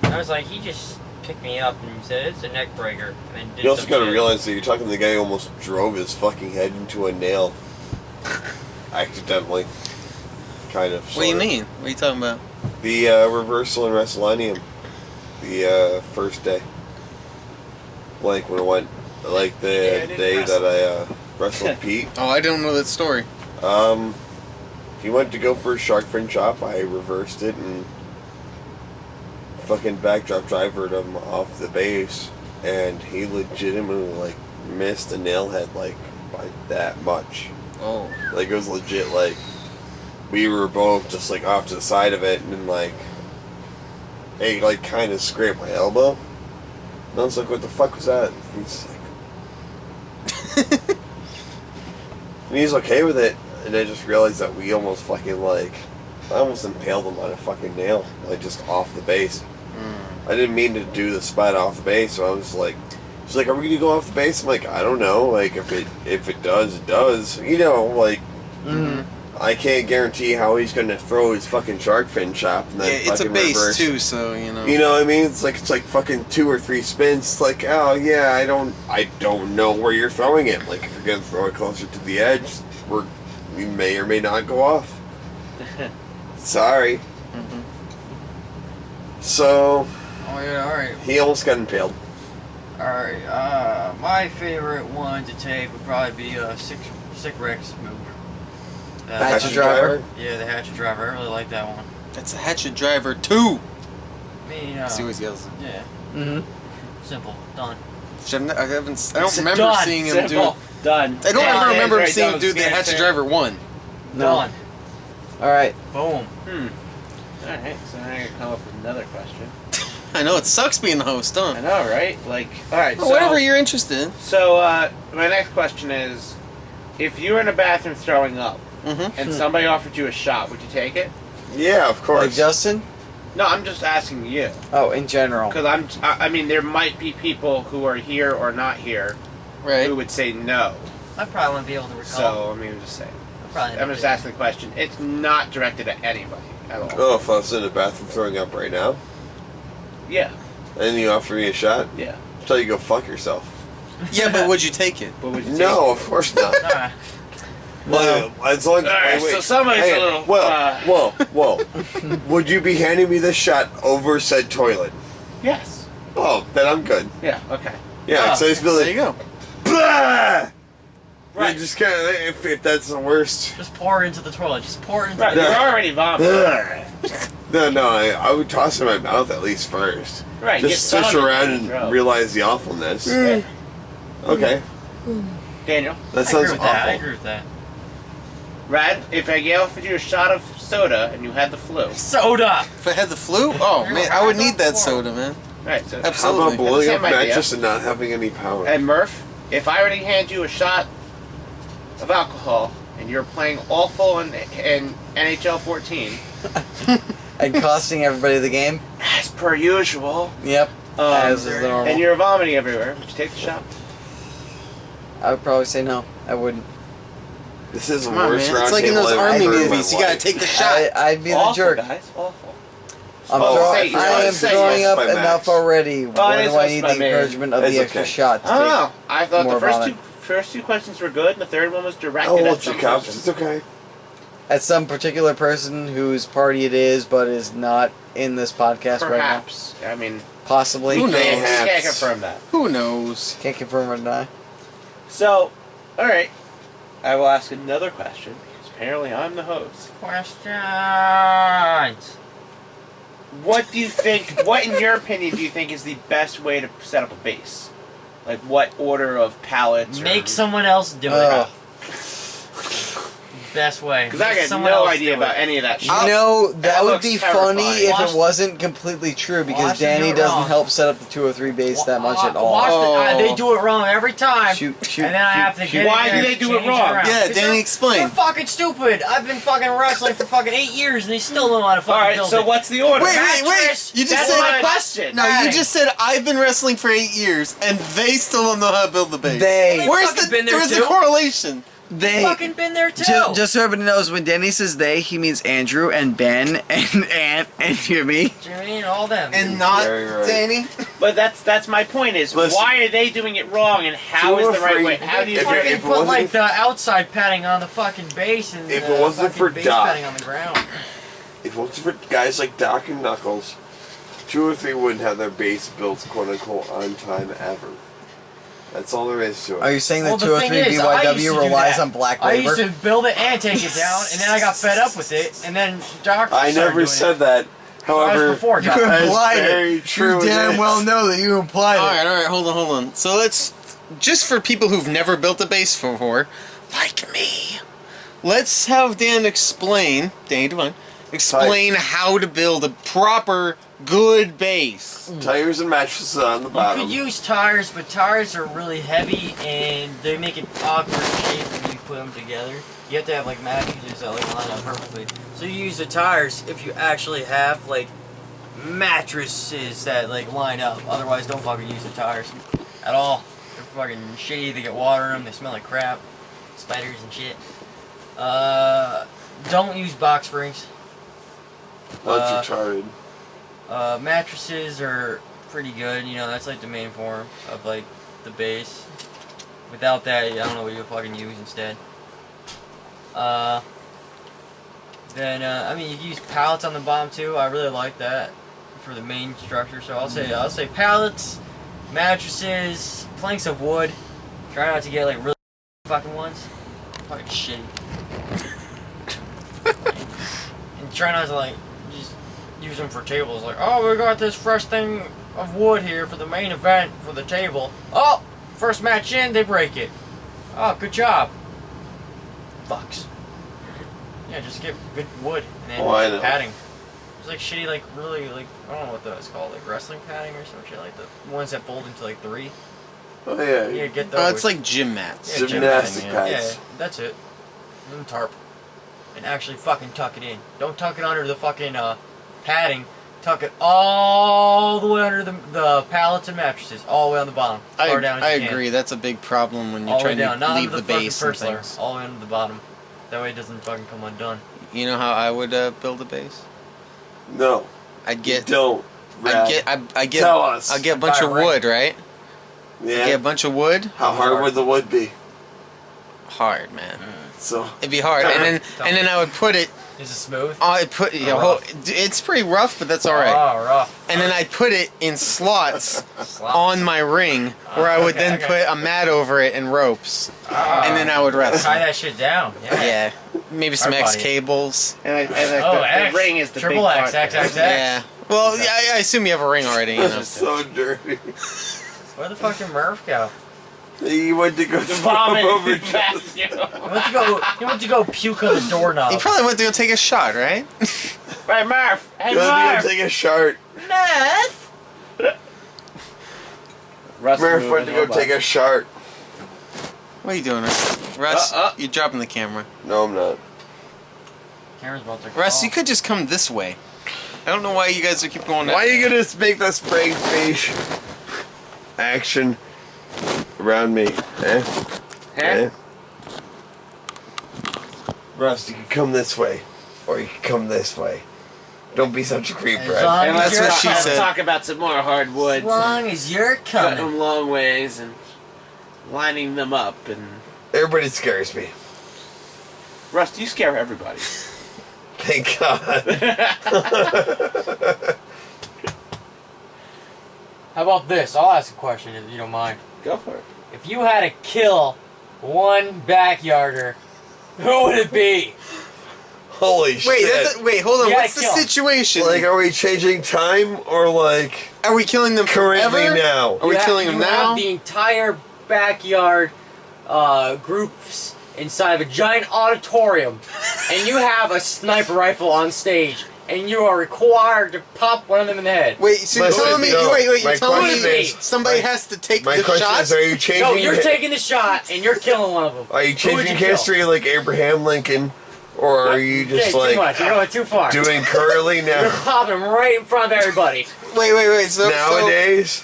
I was like, he just picked me up and said, it's a neck breaker. And then did You also some gotta shit. realize that you're talking to the guy who almost drove his fucking head into a nail. Accidentally. Kind of. What do you sorta. mean? What are you talking about? The reversal in WrestleMania. The first day. Like when I went, like the Yeah, I didn't day wrestle. that I wrestled Pete. Oh, I don't know that story. He went to go for a shark fin chop. I reversed it and fucking backdrop drivered him off the base, and he legitimately like missed a nail head like by that much. Oh. Like it was legit. Like we were both just like off to the side of it, and then like it like kind of scraped my elbow. And I was like, "What the fuck was that?" And he's like, and he's okay with it. And I just realized that we almost fucking like, I almost impaled him on a fucking nail, like just off the base. I didn't mean to do the spot off the base, so I was like, she's like, "Are we gonna go off the base?" I'm like, "I don't know. Like if it does, it does. You know, like I can't guarantee how he's gonna throw his fucking shark fin chop and then Yeah, it's a fucking base reverse. too, so you know. You know what I mean? It's like fucking 2 or 3 spins. It's like, oh yeah, I don't know where you're throwing it. Like if you're gonna throw it closer to the edge, we may or may not go off. Sorry. So Oh yeah, alright. he almost got impaled. Alright, my favorite one to take would probably be a Sick Rick's move. Hatchet driver? Yeah, the hatchet driver. I really like that one. That's a hatchet driver 2. I mean, See what he yells. yeah. Mm-hmm. Simple. Done. I don't remember Done. seeing him Simple. do. Done. I don't Yeah, ever remember right, seeing him done. do the Scan, hatchet scan. driver 1. No. Done. Alright. Boom. Alright, so now I gotta come up with another question. I know, it sucks being the host, I huh? know, right? Like, alright, Well, so... whatever you're interested in. So, my next question is, if you were in a bathroom throwing up, Mm-hmm. and somebody offered you a shot, would you take it? Yeah, of course. Like Justin? No, I'm just asking you. Oh, in general. Because I mean, there might be people who are here or not here Right. who would say no. I probably wouldn't be able to recall. So, I mean, I'm just saying. I'm just asking the question. It's not directed at anybody at all. Oh, if I was in the bathroom throwing up right now, Yeah, and you offer me a shot, yeah. tell you go fuck yourself. Yeah, but would you take it? But would you take No, of course not. Alright. Well, as long as Alright, so somebody's hang a on. little, Whoa. Would you be handing me this shot over said toilet? Yes. Oh, then I'm good. Yeah, okay. Yeah, so it's There like, you go. bah! Right. You just kind of, if that's the worst. Just pour it into the toilet. Just pour it into Right, the you're already vomiting. No, I would toss it in my mouth at least first. Right, Just get switch some around in your throat. and realize the awfulness. Yeah. Okay, Daniel, that I sounds agree with that. I awful. agree with that. Rad, if I offered you a shot of soda and you had the flu. Soda! If I had the flu? Oh, man, I would need that soda, man. Right, so How Absolutely. about blowing That's up the same idea. mattress and not having any power? And Murph, if I already hand you a shot of alcohol and you're playing awful in NHL 14, And costing everybody the game? as per usual, Yep. As is the normal. and you're vomiting everywhere, would you take the shot? I would probably say no. I wouldn't. This is the Come on, worst man. round It's like in table those I've army ever heard in my movies. You gotta life. take the shot. I'd be the Awful, jerk. guys, awful. I'm Oh, say- I am say throwing yes up by enough Max. already. Why it is do I yes need by the me. encouragement of It's the extra okay. shot? To I don't take? know. I thought more the vomit. first two questions were good, and the third one was directed Oh, at well, some cups. person. It's okay. At some particular person whose party it is, but is not in this podcast right now. Perhaps. I mean, Possibly. Who knows? can't confirm that. Who knows? Can't confirm or deny. So, alright. I will ask another question, because apparently I'm the host. Questions! What do you think, what in your opinion do you think is the best way to set up a base? Like what order of pallets? Make someone else do Oh. it. Best way. Because I Make got someone no else idea do about it. any of that shit. You know, that would looks be terrifying. funny if Watch- it wasn't completely true, because Watch them do Danny it doesn't wrong. help set up the 203 base that much at all. Watch Oh. they do it wrong every time. Shoot, and then I have to get Why in do there they and do it change wrong? around. Yeah, 'Cause Danny, they're explain. fucking stupid. I've been fucking wrestling for fucking 8 years and they still don't know how to fucking Alright, build so it. what's the order? Wait. Mattress. You just That's said my question. No, you Adding. just said I've been wrestling for 8 years, and they still don't know how to build the base. They. Where's fucking the been there where's the too. correlation? They. fucking been there too. Just so everybody knows, when Danny says they, he means Andrew and Ben and Ant and Jimmy. Jimmy and all them. And not Very right. Danny. But that's my point is, Listen. why are they doing it wrong and how is the right way? How do you If fucking it put wasn't- like the outside padding on the fucking base and If the it wasn't fucking for base Doc. padding on the ground. If it wasn't for guys like Doc and Knuckles, 203 wouldn't have their base built quote unquote on time ever. That's all there is to it. Are you saying Well, that the thing 203 is, I used BYW to do relies that. on black I labor? used to build it and take it down, and then I got fed up with it, and then Doc I started never doing said it. that. However, before, Doc. You that's implied very it. true. You damn it well is. know that you implied it. All right, hold on. So let's just for people who've never built a base before, like me, let's have Dan explain. Danny Devine, explain how to build a proper good base. Tires and mattresses on the You bottom. could use tires, but tires are really heavy, and they make an awkward shape when you put them together. You have to have like mattresses that like line up perfectly. So you use the tires if you actually have like mattresses that like line up. Otherwise, don't fucking use the tires at all. They're fucking shitty. They get water in them. They smell like crap. Spiders and shit. Don't use box springs. That's retarded. Mattresses are pretty good. You know, that's like the main form of like the base. Without that, I don't know what you would fucking use instead. Then I mean, you can use pallets on the bottom too. I really like that for the main structure. So I'll say pallets, mattresses, planks of wood. Try not to get like really fucking ones. Fucking shitty. And try not to like just use them for tables. Like, oh, we got this fresh thing of wood here for the main event for the table. Oh, first match in, they break it. Oh, good job. Fucks. Yeah, just get good wood and then I know. padding. It's like shitty, like really, like I don't know what that's called, like wrestling padding or some shit, like the ones that fold into like 3. Oh yeah. Yeah, get those. It's like gym mats. Yeah, Gymnastic yeah, pads. that's it. And tarp. And actually fucking tuck it in. Don't tuck it under the fucking padding. Tuck it all the way under the pallets and mattresses, all the way on the bottom. As far down as I you can. agree. That's a big problem when All you're the way trying down, to not leave under the fucking base and first layer, things. all the way under the bottom. That way it doesn't fucking come undone. You know how I would build a base? No. I'd get. Don't. I get. Tell us. I'll get a bunch of wood, right? Yeah. Get a bunch of wood. How hard would the wood be? Hard, man. So it'd be hard, and then I would put it. Is it smooth? I'd put it's pretty rough, but that's all right. Oh, rough. And then I'd put it in slots on my ring, where I would then put a mat over it and ropes, and then I would wrestle. Tie that shit down. Yeah, maybe some Our X body. cables. And X. the ring is the Triple big X, part. XXX. Yeah. Well, I assume you have a ring already. You know. This is so dirty. Where the fuck did Murph go? He went to go Vomit over in the bathroom. He went to go puke on the doorknob. He probably went to go take a shot, right? Right, Murph. Hey, Go Murph. take a shot. Murph! Russ Murph went to go take a shot. What are you doing, Russ? You're dropping the camera. No, I'm not. Camera's about to Russ, fall. you could just come this way. I don't know why you guys keep going. Why are you gonna make that spray face action around me? Eh? Russ, you can come this way, or you can come this way. Don't be such a creep, As Brad. long And as that's you're what she coming. said. Talk about some more hardwood. As long as you're Cutting coming. them long ways and lining them up. And Everybody scares me. Russ, you scare everybody. Thank God. How about this? I'll ask a question if you don't mind. Go for it. If you had to kill one backyarder, who would it be? Holy shit. Wait, hold on. You What's gotta the kill. situation? Like, are we changing time, or like Are we killing them currently forever? now? Are we killing them you now? have the entire backyard groups inside of a giant auditorium, and you have a sniper rifle on stage, and you are required to pop one of them in the head. Wait, so you're Listen, telling me? no, Wait, my you're telling question me is- somebody has to take My the question shot? is, are you changing? No, you're taking the shot, and you're killing one of them. Are you Who would changing kill? history like Abraham Lincoln, or are you just Okay, too like much. You're going too far. doing curly You're now? popping them right in front of everybody. Wait. So Nowadays,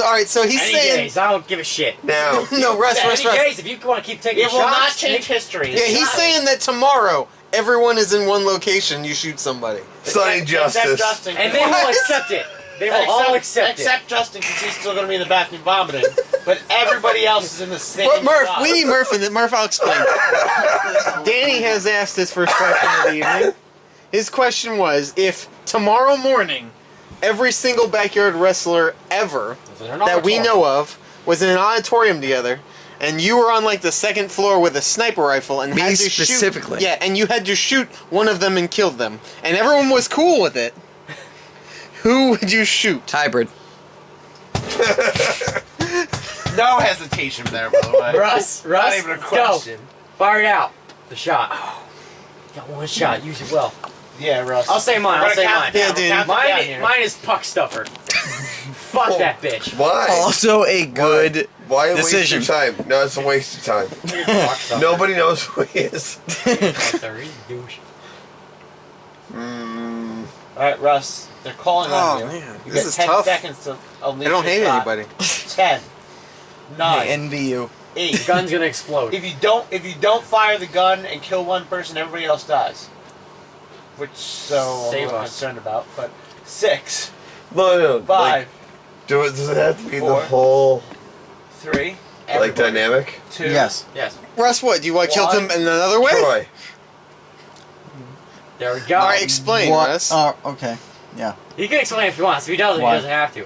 all right. So he's Any saying days, I don't give a shit. now. no, Russ. Any days, if you want to keep taking It will shots, not change take- history. Yeah, he's saying that tomorrow everyone is in one location. You shoot somebody. Sign Except justice. Justin. and they will accept it. They will all accept it. Except Justin, because he's still going to be in the bathroom vomiting. But everybody else is in the same But Murph, spot. we need Murph in it. Murph, I'll explain. Danny has asked his first question of the evening. His question was, if tomorrow morning every single backyard wrestler ever that we know of was in an auditorium together, and you were on like the second floor with a sniper rifle and Me had to specifically. shoot, yeah, and you had to shoot one of them and kill them, and everyone was cool with it, who would you shoot? Hybrid. No hesitation there, by the way. Russ, Not even a go. question. Fire it out. The shot. Got one shot. Use it well. Yeah, Russ. I'll say mine. I'll say mine. Yeah, dude. Mine is puck stuffer. Fuck that bitch. Why? Also a good Why decision. waste your time? No, it's a waste of time. Puck stuffer. Nobody knows who he is. Stuffer, he's a douche. Alright, Russ. They're calling on Oh you. man, You this got is 10 tough. seconds to unleash I don't your hate shot. anybody. 10, 9, I envy you. 8. The gun's gonna explode. If you don't fire the gun and kill one person, everybody else dies. Which I'm Save a little us. concerned about. But 6, No, 5, like, does it have to be 4, the whole 3, like everybody. dynamic? 2, Yes. Yes. Russ, what? Do you want to kill One. them in another way? Troy. There we go. All right, explain, What? Russ. Oh, okay. Yeah. He can explain if he wants. If he doesn't, Why? he doesn't have to.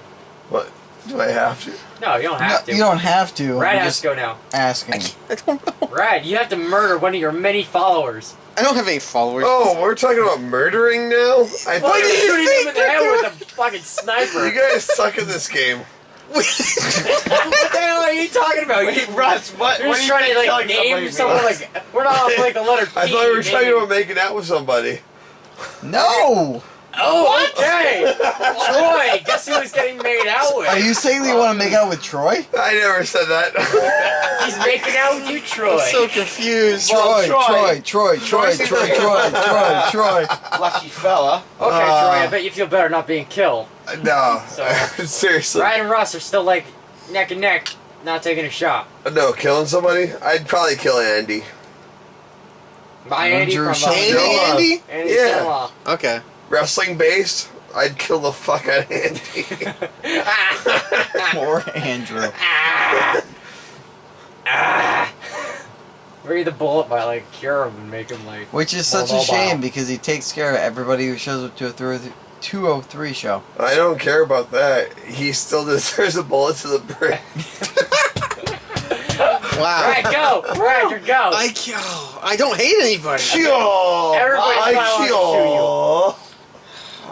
What? Do I have to? No, you don't have to. You don't have to. Rad I'm has just to go now. asking. I don't know. Rad, you have to murder one of your many followers. I don't have any followers. Oh, we're talking about murdering now? I Why thought are you shooting him in the head with a fucking sniper? you guys suck at this game. What the hell are you talking about? Russ, what? You're What just are trying you to like killing name somebody someone for? like we're not on like the letter P. I thought we were talking maybe. about making out with somebody. No! Oh, okay. Troy, guess who he's getting made out with? Are you saying that you want to make out with Troy? I never said that. He's making out with you, Troy. I'm so confused. Troy. Lucky fella. Okay, Troy, I bet you feel better not being killed. No. So- Seriously. Ryan and Russ are still like neck and neck, not taking a shot. No, killing somebody? I'd probably kill Andy. By Andy Andrew from Andy? Andy Yeah. Stilwell. Okay. Wrestling based, I'd kill the fuck out of Andy. Poor Andrew. Read the bullet by like cure him and make him like. Which is such a mobile. shame because he takes care of everybody who shows up to a 203 show. I don't care about that. He still deserves a bullet to the brain. Wow. Alright, go! Roger, go! I don't hate anybody. Everybody I kill.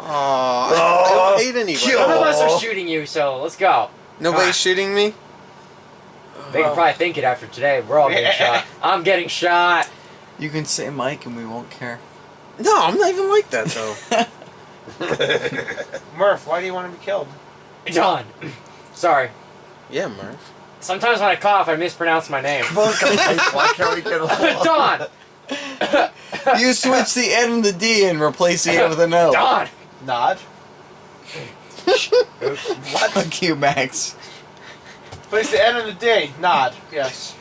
I don't hate anybody. None of us are shooting you, so let's go. Nobody's shooting me? They can probably think it after today. We're all getting shot. I'm getting shot. You can say Mike and we won't care. No, I'm not even like that, though. Murph, why do you want to be killed? Don. Sorry. Yeah, Murph. Sometimes when I cough, I mispronounce my name. Why can't we get along? Don! You switch the N and the D and replace the N with an O. Don! Nod. Fuck you, Max. Place the N in the D. Nod. Yes.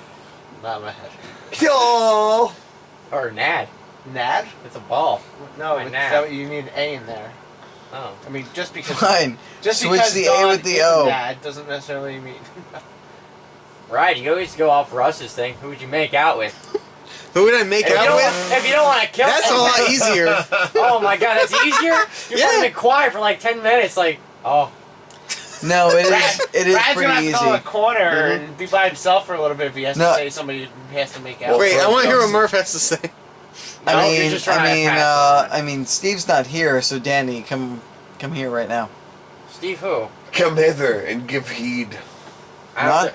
Not in my head. Kill. Or Nad. Nad? It's a ball. No, My is nad. that what you need an A in there? Oh. I mean, just because Fine. just Switch because the Don A with the is O. Nad doesn't necessarily mean. Right, you always go off Russ's thing. Who would you make out with? Who would I make If you out don't, with? if you don't want to kill That's a someone- lot easier. Oh my god, that's easier? You're Yeah. probably been quiet for like 10 minutes, like, oh. No, it is Brad's pretty gonna have to go in a easy. corner and be by himself for a little bit if he has No. to say somebody he has to make out. Wait, I want to hear what Murph has to say. No, you're just trying to pass I mean, Steve's not here, so Danny, come here right now. Steve who? Come hither and give heed.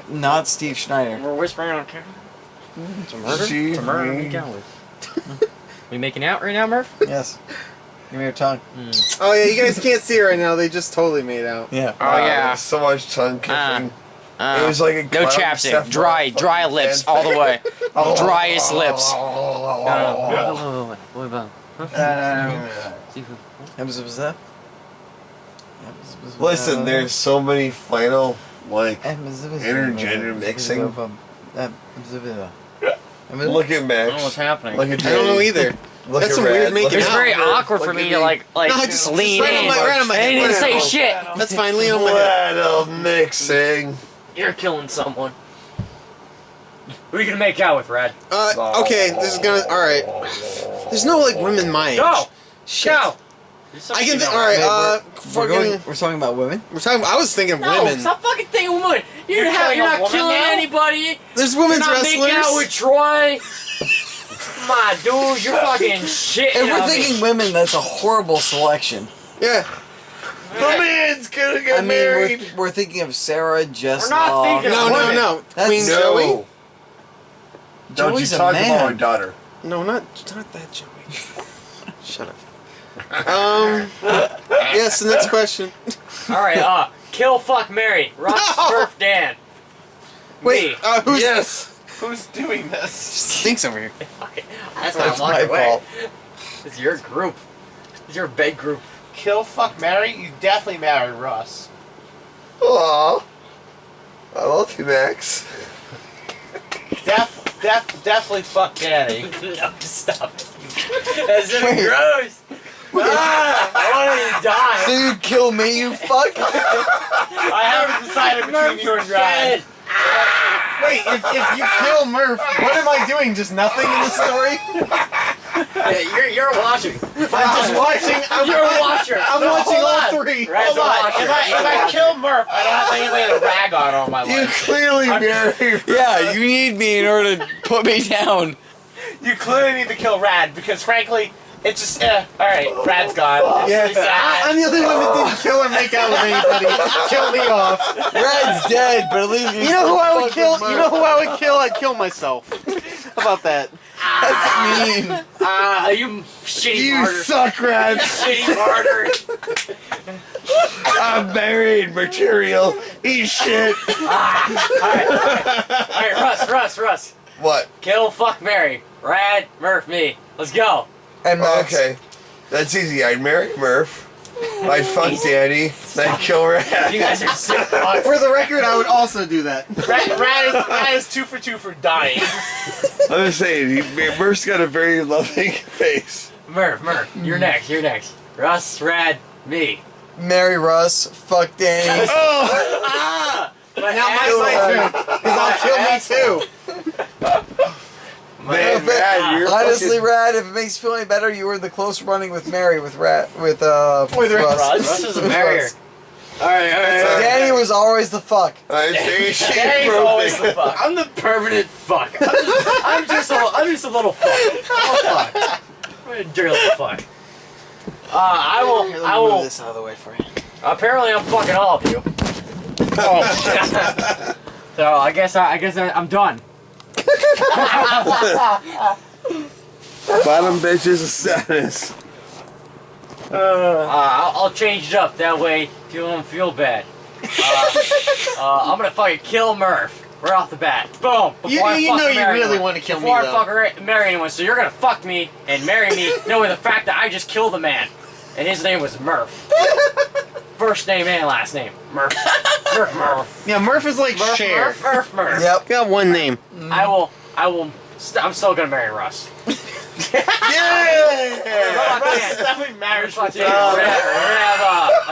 Not Steve Schneider. We're whispering on camera. Steve, We making out right now, Murph? Yes. Give me your tongue. Oh, yeah, you guys can't see it right now. They just totally made out. Yeah. Oh yeah. So much tongue kissing. It was like a No clown chapstick. step Dry on a dry fucking lips fanfic. all the way. Driest lips. Listen, there's so many flannel like intergender mixing. Look at Max. I don't know what's happening. Look at I don't know Danny. either. Look That's at some Rad. weird making Look It's at out. very Murph. awkward for Look me at to like No, just lean right on in. my- right on my I head. didn't say Whatever. shit. That's fine. Lean on my head. Flannel mixing. You're killing someone. Who are you gonna make out with, Rad? Okay, this is gonna. Alright. There's no, like, women my age. Go! Shit. Go! I can think. Alright, We're talking about women? We're talking. I was thinking No, women. stop fucking thinking women. You're killing a not woman killing now? anybody. There's You're women's not making out with wrestlers. Troy. Come on, dude. You're fucking shit. If we're thinking women, that's a horrible selection. Yeah. The man's gonna get married. We're thinking of Sarah, Jess, We're not thinking No, of no, women. no. That's- Queen No. Joey. Don't Joey's you a talk about my man. daughter. No, not that Joey. Shut up. Yes. The next question. All right, kill, fuck, marry. Russ, Murph, Dan. Wait. Who's? Yes. Who's doing this? Stinks over here. That's why I'm That's my walking away. fault. It's your group. It's your big group. Kill, fuck, marry? You definitely marry Russ. Aw. I love you, Max. Definitely fuck Danny. No, stop it. That's so gross. I want to die. So you kill me, you fuck? I haven't decided between you and Rad. Wait, if you kill Murph, what am I doing? Just nothing in the story? You're watching. I'm just watching. You're a watcher. I'm watching all three. Rad's Hold a on. watcher. If I kill Murph, I don't have anybody to rag on all my You life. clearly married. Yeah, you need me in order to put me down. You clearly need to kill Rad because, frankly, it's just alright. Rad's gone. It's Yeah, really sad. I'm the only one that didn't kill or make out with anybody. Kill me off. Rad's dead, but at least You know who I would kill? You know who I would kill? I'd kill myself. How about that? That's mean. You shitty You martyr. suck, Rad. Shitty martyr. I'm married. Material. Eat shit. Alright, Russ. What? Kill, fuck, marry. Rad, Murph, me. Let's go. And Max. Okay. That's easy. I'd marry Murph. I'd fuck Danny. Then kill Rad. You guys are sick fucks. For the record, I would also do that. Rad is 2 for 2 for dying. I'm just saying, Murph's got a very loving face. Murph, you're next. Russ, Rad, me. Marry Russ. Fuck Danny. But Now my side too, because I'll kill me too. Man, Rad, you're Honestly, fucking... Rad, if it makes you feel any better, you were the close running with Mary with Russ. Russ is a marrier. Alright. Danny was always the fuck. I'm saying she's Danny's broken. always the fuck. I'm the permanent fuck. I'm just a little fuck. I'm a dirty little fuck. I will. Move this out of the way for you. Apparently, I'm fucking all of you. Oh shit. So I guess I'm done. Bottom bitches of status. I'll change it up. That way, you don't feel bad. I'm gonna fucking kill Murph right off the bat. Boom. You know you really want to kill me, before though. I fuck marry anyone. So you're gonna fuck me and marry me, knowing the fact that I just killed a man, and his name was Murph. First name and last name, Murph. Murph. Yeah, Murph is like Cher. Murph. Yep. Got one name. I will. I'm still gonna marry Russ. Yeah! Russ is definitely marriage We're material. gonna have a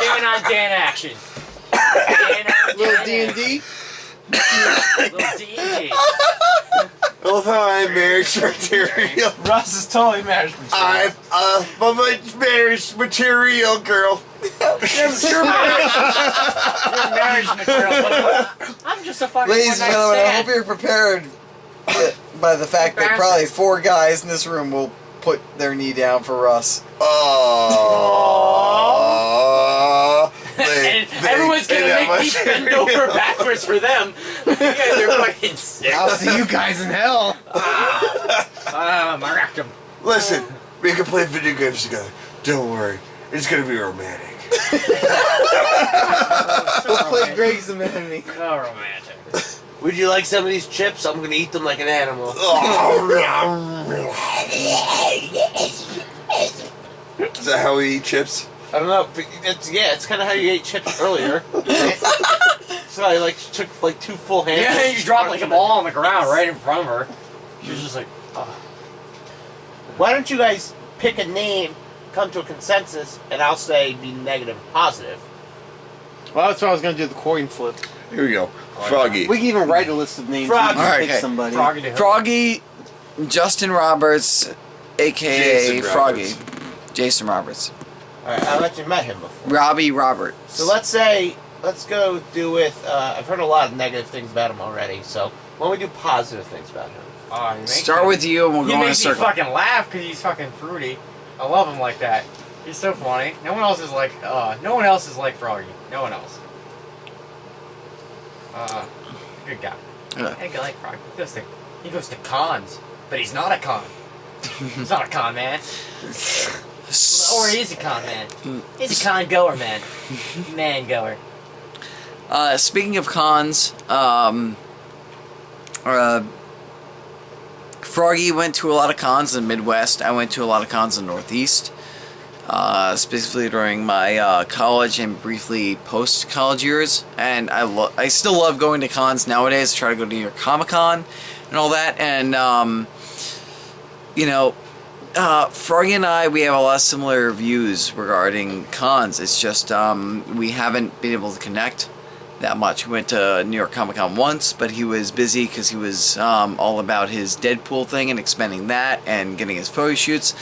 Dan on Dan action. Little D&D. Little D&D. I love how I'm marriage material. Russ is totally marriage material. I'm a marriage material girl. You're marriage material. But I'm just a fucking Ladies and one-night gentlemen, I stand. hope you're prepared by the fact that probably 4 guys in this room will put their knee down for Russ. Oh. And everyone's gonna make me bend over backwards for them. You guys are fucking sick. I'll see you guys in hell. My rectum. Listen, we can play video games together. Don't worry. It's gonna be romantic. We'll play Greg's Anatomy. Oh, romantic. Would you like some of these chips? I'm gonna eat them like an animal. Is that how we eat chips? I don't know. But it's kind of how you ate chips earlier. So I took 2 full hands. Yeah, you dropped them all on the ground right in front of her. She was just like, oh. Why don't you guys pick a name, come to a consensus, and I'll say be negative or positive. Well, that's what I was gonna do. The coin flip. Here we go. Froggy. We can even write a list of names. Froggy. We can pick Alright, somebody. Froggy, Justin Roberts, a.k.a. Jason Froggy. Roberts. Jason Roberts. Alright, I bet you met him before. Robbie Robert. So let's go do with, I've heard a lot of negative things about him already, so why don't we do positive things about him? Start with you and we'll go in a makes me circle. fucking laugh because he's fucking fruity. I love him like that. He's so funny. No one else is like Froggy. No one else. Good guy. Yeah. I like Froggy. He goes to cons, but he's not a con. He's not a con man. Or he's a con man. He's a con goer man. Man goer. Speaking of cons, Froggy went to a lot of cons in the Midwest. I went to a lot of cons in the Northeast. Specifically during my college and briefly post-college years. And I still love going to cons nowadays. I try to go to New York Comic Con and all that. And, Froggy and I, we have a lot of similar views regarding cons. It's just we haven't been able to connect that much. We went to New York Comic Con once, but he was busy because he was all about his Deadpool thing and expanding that and getting his photo shoots.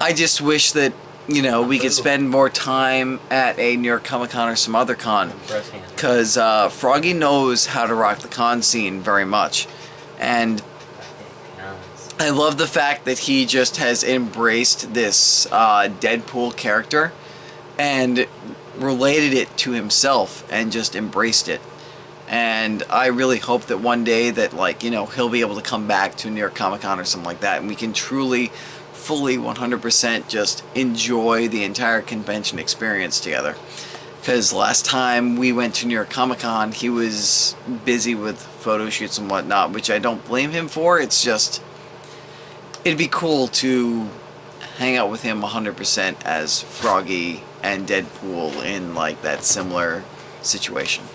I just wish that, you know, we could spend more time at a New York Comic Con or some other con, because Froggy knows how to rock the con scene very much, and I love the fact that he just has embraced this Deadpool character and related it to himself and just embraced it. And I really hope that one day that, like, you know, he'll be able to come back to New York Comic Con or something like that, and we can truly, fully, 100% just enjoy the entire convention experience together. Because last time we went to New York Comic Con, he was busy with photo shoots and whatnot, which I don't blame him for. It's just, it'd be cool to hang out with him 100% as Froggy and Deadpool in, like, that similar situation.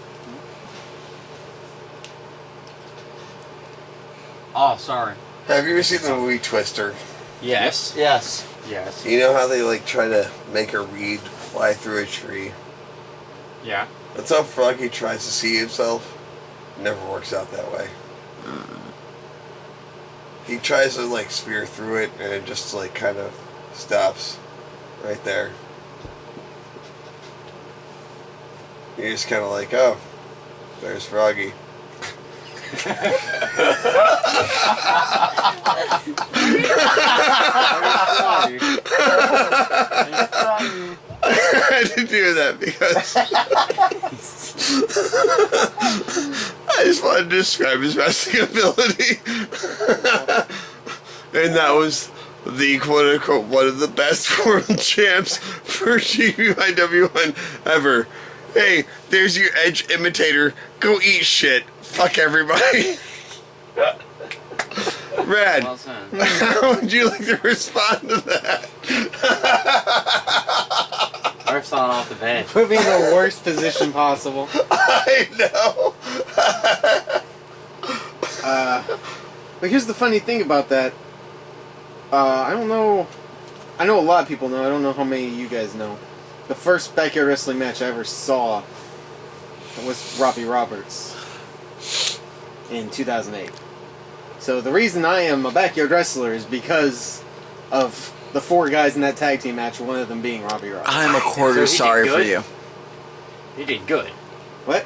Oh, sorry. Have you ever seen the movie Twister? Yes. Yes. Yes. You know how they like try to make a reed fly through a tree? Yeah. That's how Froggy tries to see himself. Never works out that way. He tries to like spear through it, and it just like kind of stops right there. You're just kind of like, oh, there's Froggy. I had to do that because I just wanted to describe his wrestling ability. And that was the quote-unquote one of the best world champs for GBYWN ever. Hey, there's your Edge imitator. Go eat shit. Fuck everybody. Rad, how would you like to respond to that? Murph's falling off the bed. Put me in the worst position possible. I know. But here's the funny thing about that. I don't know. I know a lot of people know. I don't know how many of you guys know. The first backyard wrestling match I ever saw was Robbie Roberts in 2008. So the reason I am a backyard wrestler is because of the 4 guys in that tag team match, one of them being Robbie Roberts. I'm a quarter So he sorry did for good? you. You did good. What?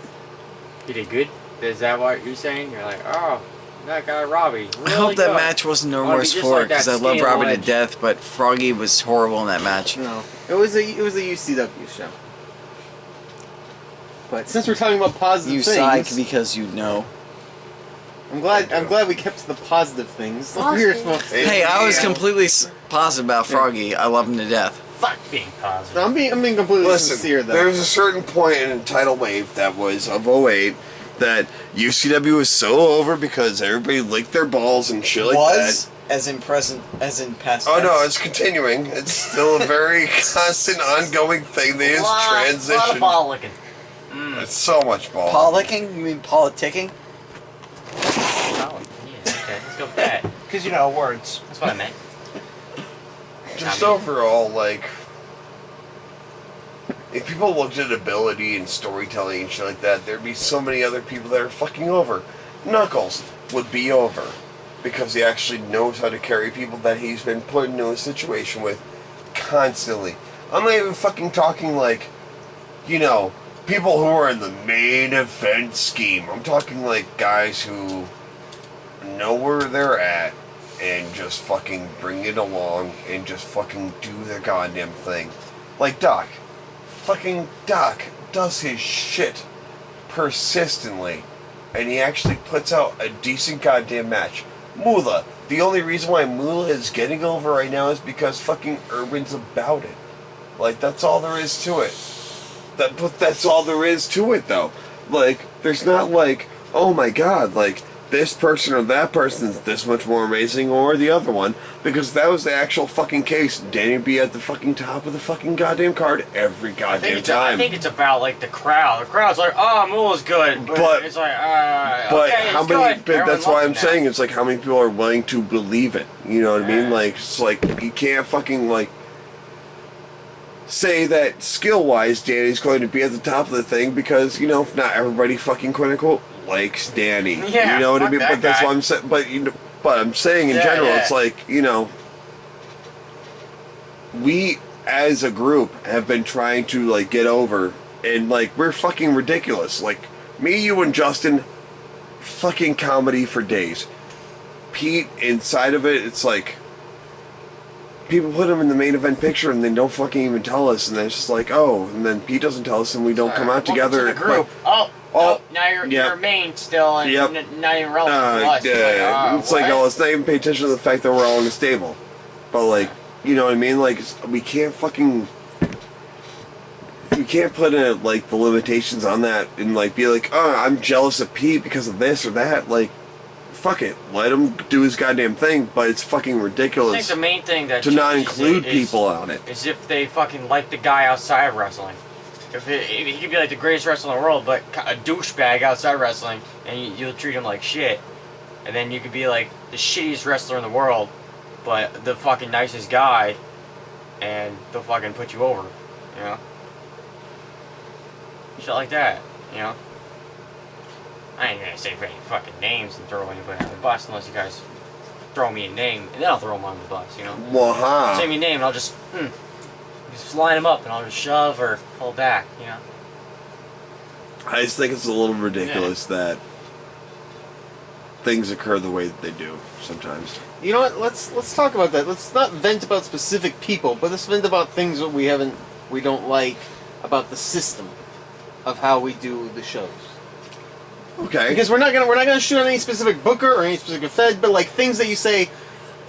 You did good? Is that what you're saying? You're like, oh, that guy Robbie. Really I hope that good. match wasn't no Wanna be worse just for it, like that because I love skinny Robbie to ledge. death, but Froggy was horrible in that match. No, it was a UCW show. But since we're talking about positive You things, sigh because you know. I'm glad we kept to the positive things. Like we were supposed to. Hey, I was completely positive about Froggy. I love him to death. Fuck being positive. No, I'm being completely Listen, sincere though. there was a certain point in Tidal Wave that was of 08 that UCW was so over because everybody licked their balls and shit like that. As in present, as in past. Oh no, it's continuing. It's still a very constant, ongoing thing. They just A lot transition. of ball licking. It's so much ball. Politicking? You mean politicking? Oh, yeah, okay, let's go with that. Because you know words. That's what I meant. Just overall, like, if people looked at ability and storytelling and shit like that, there'd be so many other people that are fucking over. Knuckles would be over because he actually knows how to carry people that he's been put into a situation with constantly. I'm not even fucking talking like, you know, people who are in the main event scheme. I'm talking like guys who know where they're at and just fucking bring it along and just fucking do their goddamn thing. Like Doc. Fucking Doc does his shit persistently. And he actually puts out a decent goddamn match. Moolah. The only reason why Moolah is getting over right now is because fucking Urban's about it. Like, that's all there is to it. But that's all there is to it, though. Like, there's not like, oh my god, like, this person or that person is this much more amazing or the other one, because that was the actual fucking case. Danny would be at the fucking top of the fucking goddamn card every goddamn I time. think it's about like the crowd. The crowd's like, oh, Moolah's good, but it's like, But okay, how it's many? good. But Everyone that's why loves I'm him now. saying it's like how many people are willing to believe it. You know what I mean? Like it's like you can't fucking like. say that skill-wise, Danny's going to be at the top of the thing because, you know, not everybody fucking quote-unquote likes Danny. Yeah, you know what I fuck mean? that But that's guy. what I'm saying. But, you know, but I'm saying in general, it's like, you know, we as a group have been trying to, like, get over, and, like, we're fucking ridiculous. Like, me, you, and Justin, fucking comedy for days. Pete, inside of it, it's like, people put him in the main event picture and they don't fucking even tell us, and then it's just like, oh, and then Pete doesn't tell us and we don't come out together. To the group. Now you're yep. main still, and Yep. not even relevant to us. Yeah, It's like, oh, let's not even pay attention to the fact that we're all in the stable. But, like, you know what I mean? Like, we can't fucking... We can't put like, the limitations on that and, like, be like, oh, I'm jealous of Pete because of this or that. Like, fuck it. Let him do his goddamn thing, but it's fucking I ridiculous think the main thing that to not changes include it people on it. is if they fucking like the guy outside of wrestling. If he could be like the greatest wrestler in the world, but a douchebag outside wrestling, and you'll treat him like shit, and then you could be like the shittiest wrestler in the world, but the fucking nicest guy, and they'll fucking put you over, you know? Shit like that, you know? I ain't gonna say any fucking names and throw anybody on the bus unless you guys throw me a name, and then I'll throw them on the bus, you know? Waha. Say me a name, and I'll just line them up, and I'll just shove or pull back, you know? I just think it's a little ridiculous that things occur the way that they do sometimes. You know what? Let's talk about that. Let's not vent about specific people, but let's vent about things that we don't like about the system of how we do the shows. Okay. Because we're not gonna shoot on any specific booker or any specific fed, but like things that you say,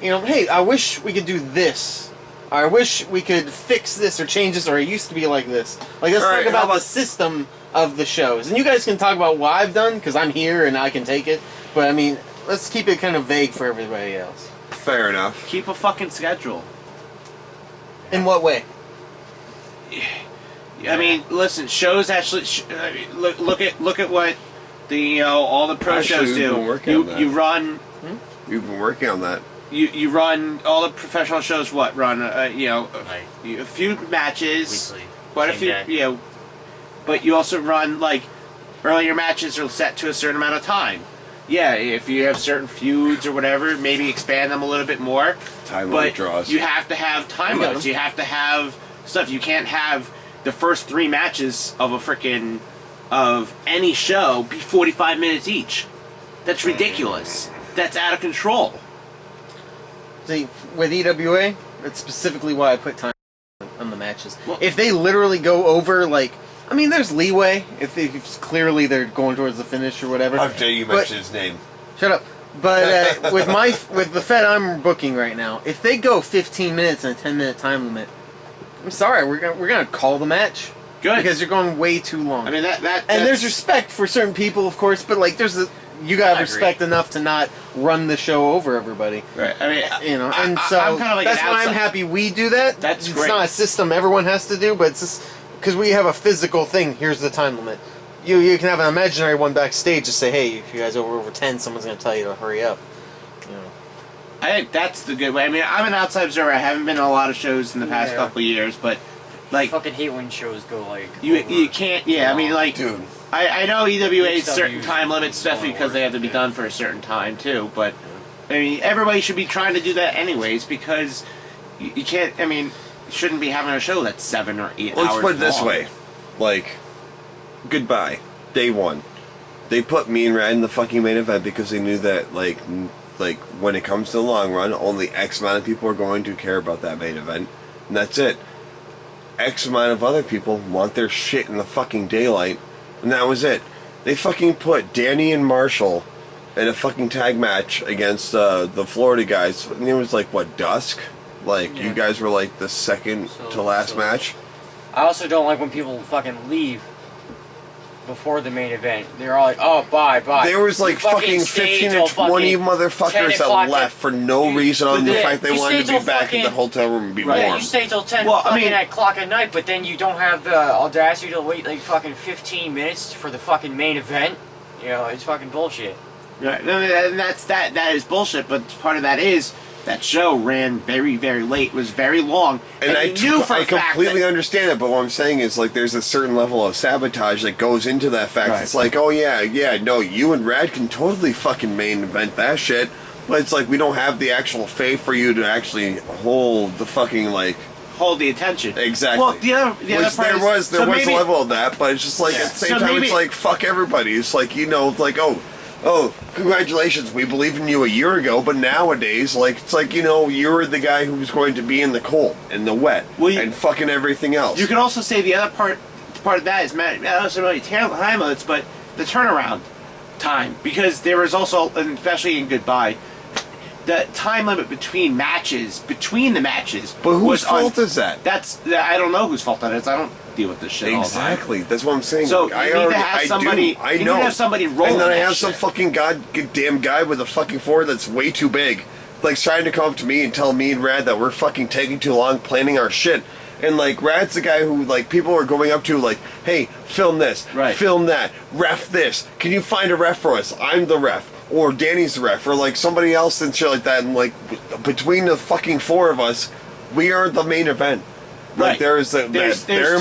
you know, hey, I wish we could do this. I wish we could fix this or change this, or it used to be like this. Like, let's talk about the system of the shows. And you guys can talk about what I've done, because I'm here and I can take it. But, I mean, let's keep it kind of vague for everybody else. Fair enough. Keep a fucking schedule. In what way? I mean, listen, shows actually... look at what the all the pro shows do. You run... You've been working on that. You run all the professional shows. Run a few matches, Weekly. quite a Same few. day. You know, but you also run like earlier matches are set to a certain amount of time. Yeah, if you have certain feuds or whatever, maybe expand them a little bit more. Time but limit draws. You have to have time limits. You have to have stuff. You can't have the first 3 matches of any show be 45 minutes each. That's ridiculous. That's out of control. See, with EWA, that's specifically why I put time on the matches. Well, if they literally go over, like, I mean, there's leeway if clearly they're going towards the finish or whatever. How dare you mention his name? Shut up. But with the Fed I'm booking right now, if they go 15 minutes and a 10-minute time limit, I'm sorry, we're gonna call the match. Good. Because you're going way too long. I mean and there's respect for certain people, of course, but like you gotta I respect enough to not run the show over everybody. Right. I mean, You know, and so I'm kind of like that's an why I'm outside- happy we do that. That's it's great. not a system everyone has to do, but it's just because we have a physical thing. Here's the time limit. You can have an imaginary one backstage. Just say, hey, if you guys are over 10, someone's gonna tell you to hurry up. You know. I think that's the good way. I mean, I'm an outside observer. I haven't been to a lot of shows in the past couple of years, but like Fucking hate when shows go like... you can't. Yeah, I mean, like, Dude. I know EWA's HW certain time limits, especially because they have to be done for a certain time too. But I mean, everybody should be trying to do that anyways because you can't. I mean, you shouldn't be having a show that's 7 or 8 hours. Let's put it this long. way. Like, goodbye. Day 1. They put me and Rad in the fucking main event because they knew that, like when it comes to the long run, only X amount of people are going to care about that main event. And that's it. X amount of other people want their shit in the fucking daylight. And that was it. They fucking put Danny and Marshall in a fucking tag match against the Florida guys. And it was like, what, dusk? Like, you guys were like the second to last match? I also don't like when people fucking leave before the main event. They're all like, oh, bye. There was like You fucking stayed 15 till or 20 fucking motherfuckers 10 that o'clock left for no reason other than the fact they you wanted to stayed be till back fucking- in the hotel room and be Yeah, warm. you stay till 10 Well, I fucking mean- o'clock at night, but then you don't have the audacity to wait like fucking 15 minutes for the fucking main event. You know, it's fucking bullshit. Right, and that's that is bullshit. But part of that is that show ran very, very late. It was very long, and I knew for a fact completely that, understand it, but what I'm saying is, like, there's a certain level of sabotage that goes into that fact. Right. It's like, oh yeah, no, you and Rad can totally fucking main event that shit, but it's like we don't have the actual faith for you to actually hold the fucking, like, hold the attention. Exactly. Well, the other part there was so a maybe, level of that, but it's just like at the same time, it's like fuck everybody. It's like, you know, it's like oh, congratulations, we believed in you a year ago, but nowadays, like, it's like, you know, you're the guy who's going to be in the cold, in the wet, and fucking everything else. You can also say the other part of that is not necessarily time limits, but the turnaround time, because there was also, and especially in Goodbye, the time limit between the matches. But whose fault is that? I don't know whose fault that is. I don't deal with this shit Exactly. That's what I'm saying. So like, you need to have somebody. I you know. need to have somebody roll. And then I that have some shit. fucking goddamn guy with a fucking forehead that's way too big, like trying to come up to me and tell me and Rad that we're fucking taking too long planning our shit. And like Rad's the guy who like people are going up to like, hey, film this, film that, ref this. Can you find a ref for us? I'm the ref. Or Danny's the ref, or like somebody else and shit like that, and like between the fucking four of us, we are the main event. Like there's their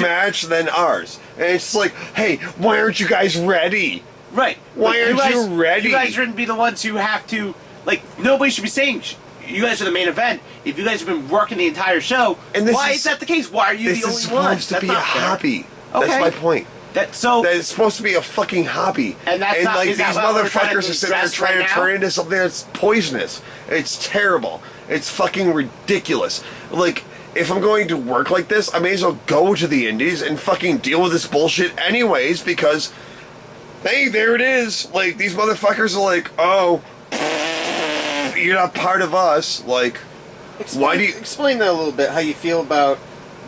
match, then ours, and it's like, hey, why aren't you guys ready? Right? Why aren't you ready? You guys shouldn't be the ones who have to. Like nobody should be saying you guys are the main event if you guys have been working the entire show. And why is that the case? Why are you the only one? This is supposed to be a hobby. Okay. That's my point. That is supposed to be a fucking hobby, and that's not, like is these that what we're motherfuckers are sitting there trying to turn into something that's poisonous. It's terrible. It's fucking ridiculous. Like, if I'm going to work like this, I may as well go to the indies and fucking deal with this bullshit anyways, because hey, there it is. Like, these motherfuckers are like, oh, you're not part of us. Like, why do you explain that a little bit? How you feel about?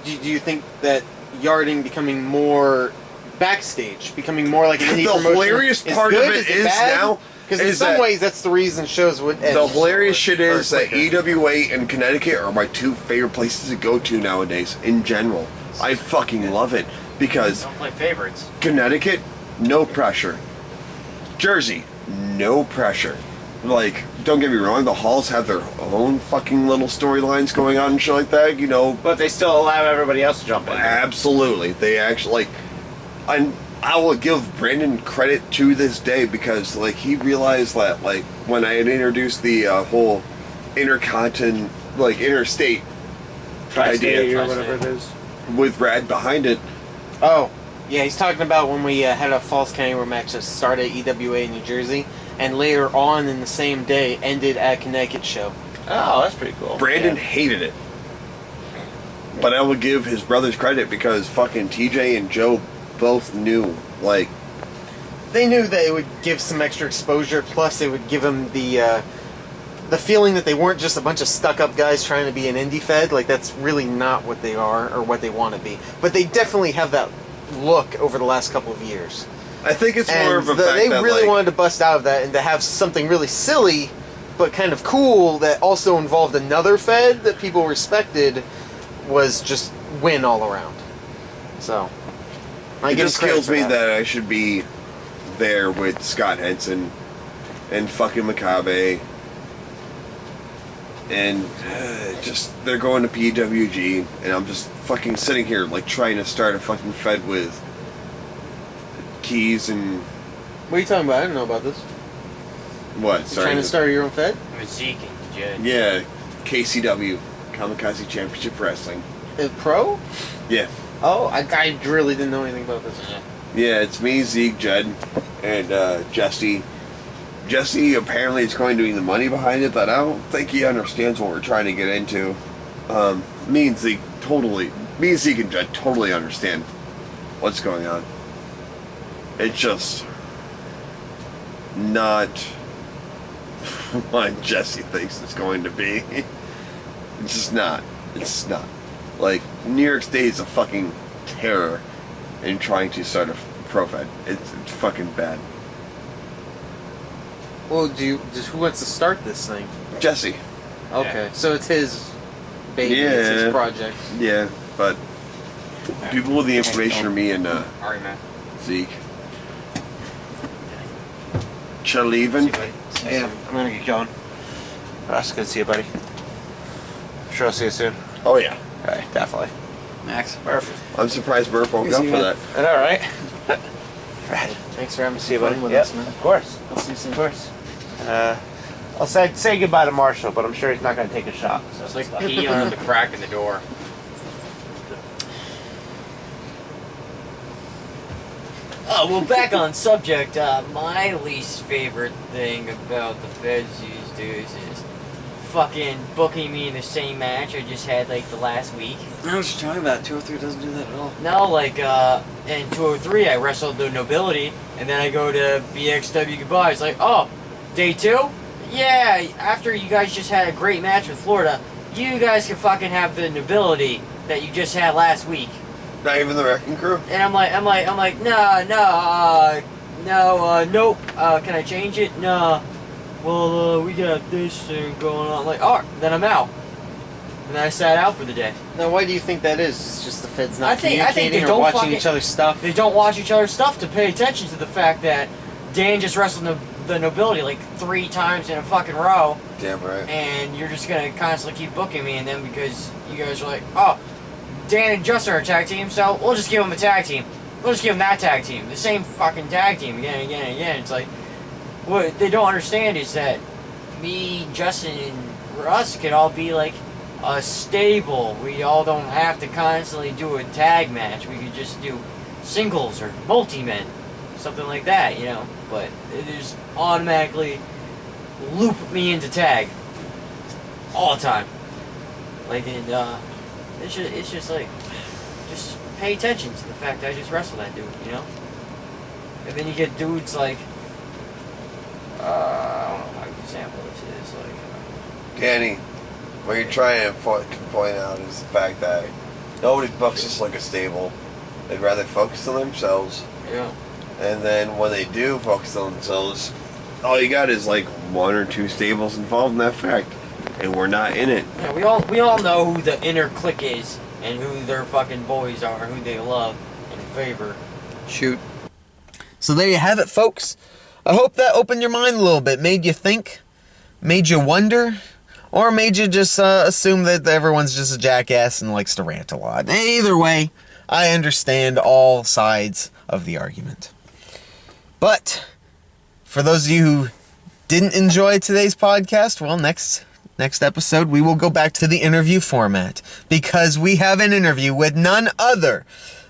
Do you think that yarding becoming more backstage, becoming more like an indie promotion? The hilarious part of it is now, because in some ways that's the reason shows would end. The hilarious shit is that EWA and Connecticut are my two favorite places to go to nowadays. In general, I fucking love it because Don't play favorites. Connecticut, no pressure. Jersey, no pressure. Like, don't get me wrong, the halls have their own fucking little storylines going on and shit like that, you know. But they still allow everybody else to jump in. Absolutely. They actually, like, I will give Brandon credit to this day because, like, he realized that, like, when I had introduced the whole intercontinent, like, interstate idea, or whatever it is, with Rad behind it. Oh, yeah, he's talking about when we had a Falls County War match that started at EWA in New Jersey, and later on in the same day ended at Connecticut show. Oh, that's pretty cool. Brandon hated it. But I will give his brothers credit because fucking TJ and Joe both knew, like... They knew that it would give some extra exposure, plus it would give them the feeling that they weren't just a bunch of stuck-up guys trying to be an indie fed. Like, that's really not what they are, or what they want to be. But they definitely have that look over the last couple of years. I think it's more of a fact they that, really like, wanted to bust out of that and to have something really silly, but kind of cool, that also involved another fed that people respected, was just win all around. So... It just kills me that I should be there with Scott Henson and fucking Makabe and just they're going to PWG and I'm just fucking sitting here like trying to start a fucking fed with Keys and... What are you talking about? I didn't know about this. What? You're Sorry. trying to start your own fed? With Zeke and Jed. Yeah, KCW, Kamikaze Championship Wrestling. Pro? Yeah. Oh, I really didn't know anything about this. Yeah, it's me, Zeke, Jed, and Jesse. Jesse apparently is going to be the money behind it, but I don't think he understands what we're trying to get into. Me and Zeke and Jed totally understand what's going on. It's just not what Jesse thinks it's going to be. It's just not. It's not. Like, New York State is a fucking terror in trying to start a pro fed. It's fucking bad. Well, who wants to start this thing? Jesse. Okay, so it's his baby, it's his project. Yeah, but people with the information are me and Alright, man. Zeke. Shall I leave? Yeah, I'm gonna get going. Russ, good to see you, buddy. sure I'll see you soon. Oh yeah. Okay, definitely. Max. Murph. I'm surprised Murph woke up for that. All right. Rad. Thanks for having me. See you, buddy. with Yep, us, man. of course. I'll see you soon. Of course. I'll say goodbye to Marshall, but I'm sure he's not going to take a shot. So It's like pee under the crack in the door. Oh, well, back on subject, my least favorite thing about the feds these days is fucking booking me in the same match I just had, like, the last week. I was just talking about 203 doesn't do that at all. No, like, in 203, I wrestled the Nobility, and then I go to BXW Goodbye. It's like, oh, day 2? Yeah, after you guys just had a great match with Florida, you guys can fucking have the Nobility that you just had last week. Not even the wrecking crew? And I'm like, nope. Can I change it? Nah. Well, we got this thing going on. I'm like, alright, then I'm out. And then I sat out for the day. Now, why do you think that is? It's just the feds not I think communicating they or don't watching fucking- each other's stuff? They don't watch each other's stuff to pay attention to the fact that Dan just wrestled the Nobility like 3 times in a fucking row. Damn right. And you're just gonna constantly keep booking me, and then because you guys are like, oh, Dan and Justin are a tag team, so we'll just give them a tag team. We'll just give them that tag team. The same fucking tag team again and again and again. It's like, what they don't understand is that me, Justin, and Russ could all be like a stable. We all don't have to constantly do a tag match. We could just do singles or multi-men. Something like that, you know. But it just automatically loop me into tag. All the time. Like, and, it's just like, just pay attention to the fact that I just wrestled that dude, you know? And then you get dudes like, I don't know how to example this is, like... Danny, what you're trying to point out is the fact that nobody books us like a stable. They'd rather focus on themselves. Yeah. And then when they do focus on themselves, all you got is like 1 or 2 stables involved in that fact. And we're not in it. Yeah, we all know who the inner clique is and who their fucking boys are, who they love and favor. Shoot. So there you have it, folks. I hope that opened your mind a little bit, made you think, made you wonder, or made you just assume that everyone's just a jackass and likes to rant a lot. Either way, I understand all sides of the argument. But for those of you who didn't enjoy today's podcast, well, next episode we will go back to the interview format, because we have an interview with none other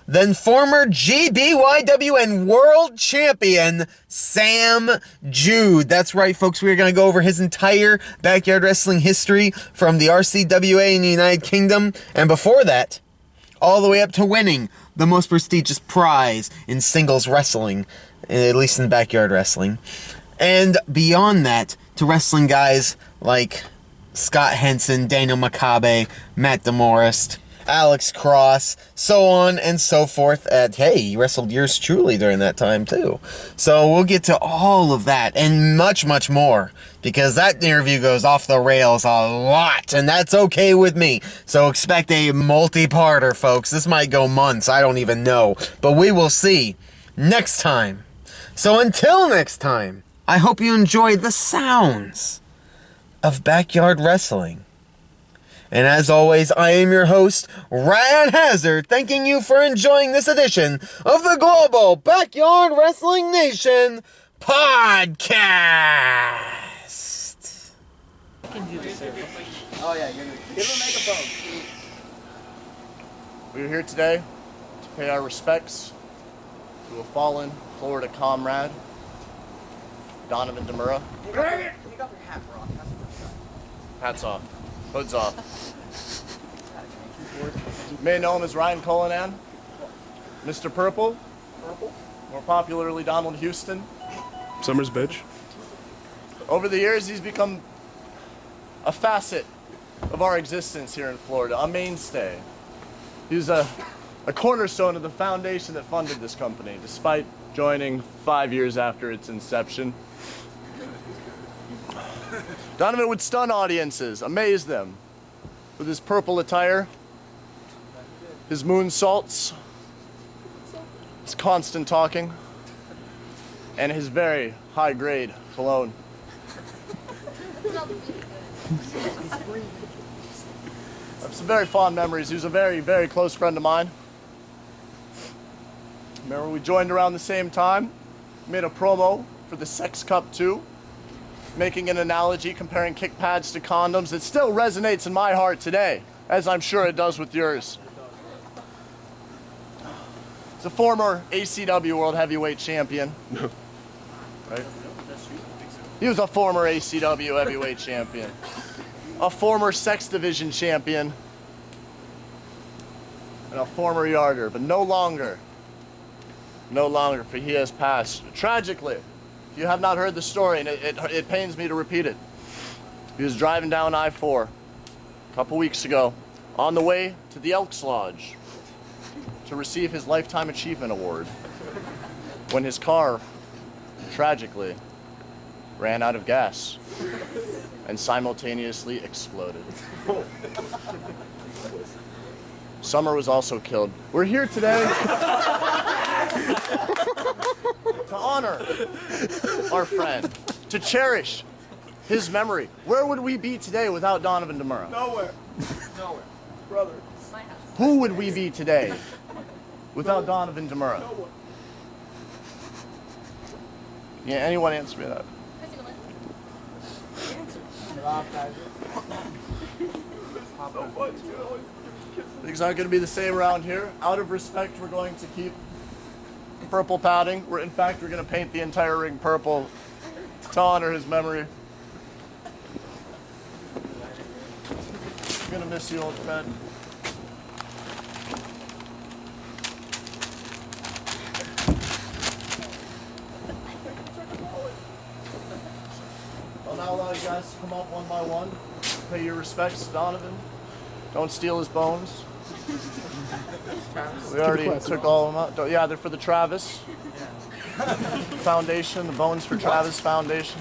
than former GBYWN World Champion Sam Jude. That's right, folks. We are going to go over his entire backyard wrestling history from the RCWA in the United Kingdom, and before that, all the way up to winning the most prestigious prize in singles wrestling, at least in backyard wrestling. And beyond that, to wrestling guys like Scott Henson, Daniel Makabe, Matt DeMorest, Alex Cross, so on and so forth. And hey, he wrestled yours truly during that time too. So we'll get to all of that and much, much more, because that interview goes off the rails a lot, and that's okay with me. So expect a multi-parter, folks. This might go months, I don't even know, but we will see next time. So until next time, I hope you enjoyed the sounds of backyard wrestling. And as always, I am your host, Rad Hazard, thanking you for enjoying this edition of the Global Backyard Wrestling Nation Podcast. I can do this. Oh yeah, give him a megaphone. We are here today to pay our respects to a fallen Florida comrade, Donovan DeMura. Take off your hat, bro. Hats off. Hoods off. You may know him as Ryan Cullinan, Mr. Purple, more popularly Donald Houston. Summer's bitch. Over the years, he's become a facet of our existence here in Florida, a mainstay. He's a cornerstone of the foundation that funded this company, despite joining 5 years after its inception. Donovan would stun audiences, amaze them, with his purple attire, his moonsaults, his constant talking, and his very high-grade cologne. I have some very fond memories. He was a very, very close friend of mine. Remember, we joined around the same time, made a promo for the Sex Cup 2, making an analogy comparing kick pads to condoms. It still resonates in my heart today, as I'm sure it does with yours. He's a former ACW World Heavyweight Champion. Right? He was a former ACW Heavyweight Champion. A former Sex Division Champion. And a former yarder, but no longer. No longer, for he has passed. Tragically, if you have not heard the story, and it pains me to repeat it, he was driving down I-4 a couple weeks ago on the way to the Elks Lodge to receive his Lifetime Achievement Award when his car, tragically, ran out of gas and simultaneously exploded. Summer was also killed. We're here today to honor our friend, to cherish his memory. Where would we be today without Donovan DeMuro? Nowhere. Nowhere. Brother. Who would we be today without Donovan DeMuro? Yeah, anyone answer me that? Things aren't going to be the same around here. Out of respect, we're going to keep purple padding. In fact, we're going to paint the entire ring purple to honor his memory. I'm going to miss you, old friend. I'll now allow you guys to come up one by one. Pay your respects to Donovan. Don't steal his bones. We already took all of them out. Yeah, they're for the Travis Foundation, the Bones for Travis Foundation.